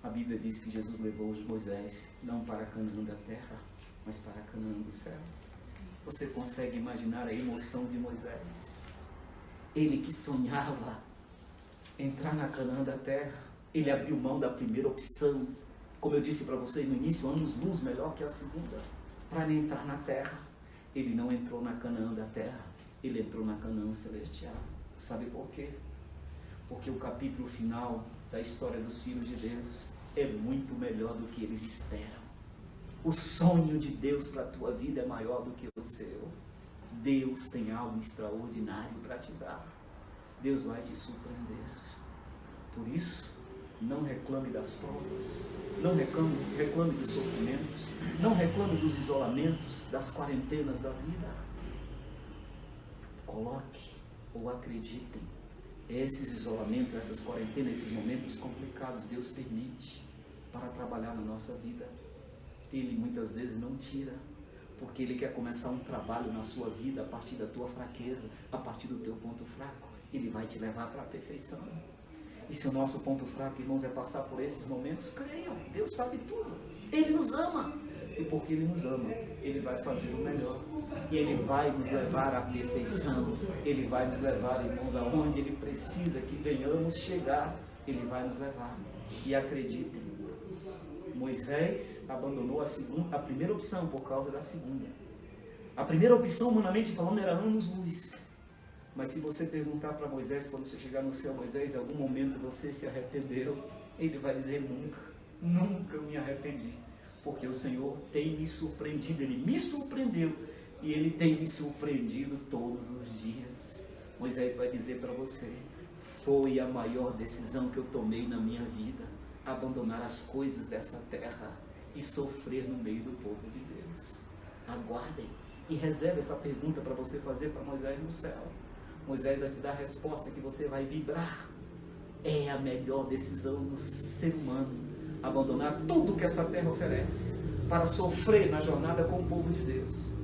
a Bíblia diz que Jesus levou Moisés não para Canaã da terra, mas para Canaã do céu. Você consegue imaginar a emoção de Moisés? Ele que sonhava entrar na Canaã da terra, ele abriu mão da primeira opção. Como eu disse para vocês no início, anos-luz melhor que a segunda, para entrar na terra. Ele não entrou na Canaã da terra, ele entrou na Canaã celestial. Sabe por quê? Porque o capítulo final da história dos filhos de Deus é muito melhor do que eles esperam. O sonho de Deus para a tua vida é maior do que o seu. Deus tem algo extraordinário para te dar. Deus vai te surpreender. Por isso, não reclame das provas, não reclame dos sofrimentos, não reclame dos isolamentos, das quarentenas da vida. Coloque ou acreditem, esses isolamentos, essas quarentenas, esses momentos complicados, Deus permite para trabalhar na nossa vida. Ele muitas vezes não tira, porque Ele quer começar um trabalho na sua vida a partir da tua fraqueza, a partir do teu ponto fraco. Ele vai te levar para a perfeição. E se o nosso ponto fraco, irmãos, é passar por esses momentos, creiam, Deus sabe tudo. Ele nos ama. E porque Ele nos ama, Ele vai fazer o melhor. E Ele vai nos levar à perfeição. Ele vai nos levar, irmãos, aonde Ele precisa que venhamos chegar. Ele vai nos levar. E acreditem, Moisés abandonou a primeira opção por causa da segunda. A primeira opção, humanamente falando, era anos-luz. Mas se você perguntar para Moisés, quando você chegar no céu, Moisés, em algum momento você se arrependeu? Ele vai dizer, nunca me arrependi. Porque o Senhor tem me surpreendido, Ele me surpreendeu e Ele tem me surpreendido todos os dias. Moisés vai dizer para você, foi a maior decisão que eu tomei na minha vida, abandonar as coisas dessa terra e sofrer no meio do povo de Deus. Aguardem e reserve essa pergunta para você fazer para Moisés no céu. Moisés vai te dar a resposta que você vai vibrar. É a melhor decisão do ser humano, abandonar tudo que essa terra oferece para sofrer na jornada com o povo de Deus.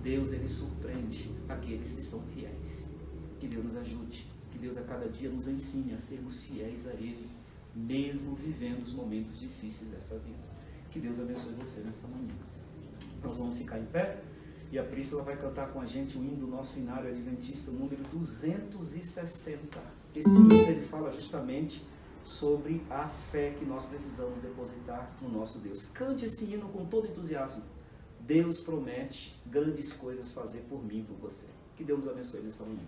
Deus, Ele surpreende aqueles que são fiéis. Que Deus nos ajude, que Deus a cada dia nos ensine a sermos fiéis a Ele, mesmo vivendo os momentos difíceis dessa vida. Que Deus abençoe você nesta manhã. Nós vamos ficar em pé. E a Príscila vai cantar com a gente o hino do nosso Inário Adventista, número 260. Esse hino, ele fala justamente sobre a fé que nós precisamos depositar no nosso Deus. Cante esse hino com todo entusiasmo. Deus promete grandes coisas fazer por mim e por você. Que Deus nos abençoe nesta manhã.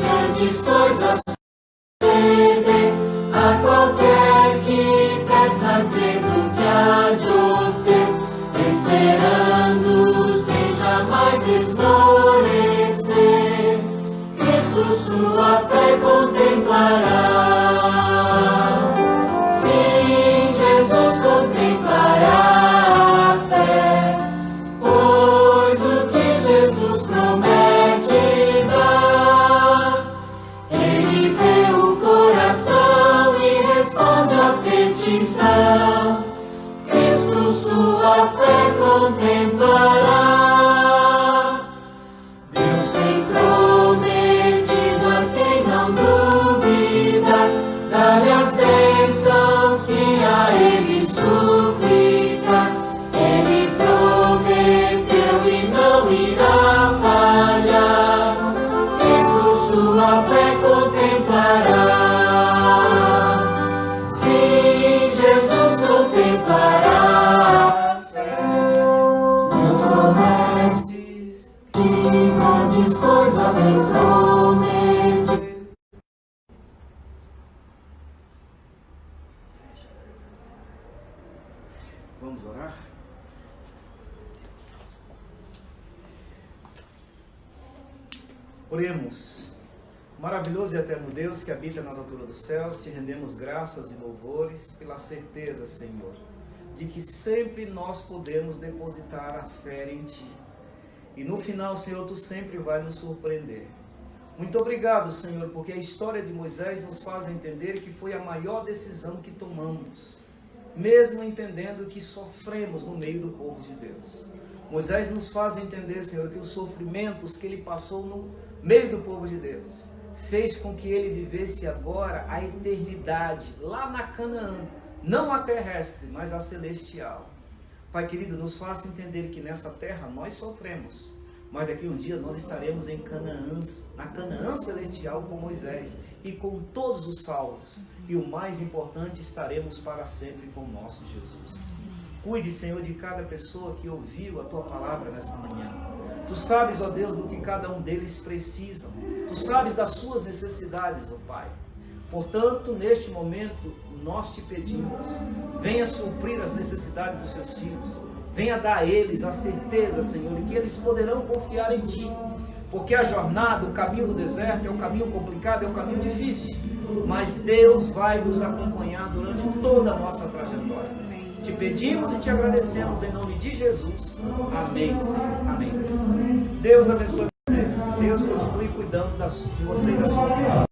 Grandes coisas sucedem a qualquer que peça, crendo que há de obter, esperando sem jamais esmorecer. Cristo sua fé contemplará. Sim, Jesus contemplará a fé, pois o que Jesus promete Cristo sua fé contemplará. Deus tem prometido a quem não duvida Oremos. Maravilhoso e eterno Deus que habita nas alturas dos céus, te rendemos graças e louvores pela certeza, Senhor, de que sempre nós podemos depositar a fé em Ti. E no final, Senhor, Tu sempre vai nos surpreender. Muito obrigado, Senhor, porque a história de Moisés nos faz entender que foi a maior decisão que tomamos, mesmo entendendo que sofremos no meio do povo de Deus. Moisés nos faz entender, Senhor, que os sofrimentos que ele passou no meio do povo de Deus fez com que ele vivesse agora a eternidade lá na Canaã, não a terrestre, mas a celestial. Pai querido, nos faça entender que nessa terra nós sofremos, mas daqui um dia nós estaremos em Canaã, na Canaã celestial com Moisés e com todos os salvos. E o mais importante, estaremos para sempre com o nosso Jesus. Cuide, Senhor, de cada pessoa que ouviu a Tua palavra nessa manhã. Tu sabes, ó Deus, do que cada um deles precisa. Tu sabes das suas necessidades, ó Pai. Portanto, neste momento, nós te pedimos, venha suprir as necessidades dos seus filhos. Venha dar a eles a certeza, Senhor, de que eles poderão confiar em Ti. Porque a jornada, o caminho do deserto é um caminho complicado, é um caminho difícil. Mas Deus vai nos acompanhar durante toda a nossa trajetória. Te pedimos e te agradecemos em nome de Jesus. Amém, Senhor. Amém. Deus abençoe você. Deus continue cuidando de você e da sua família.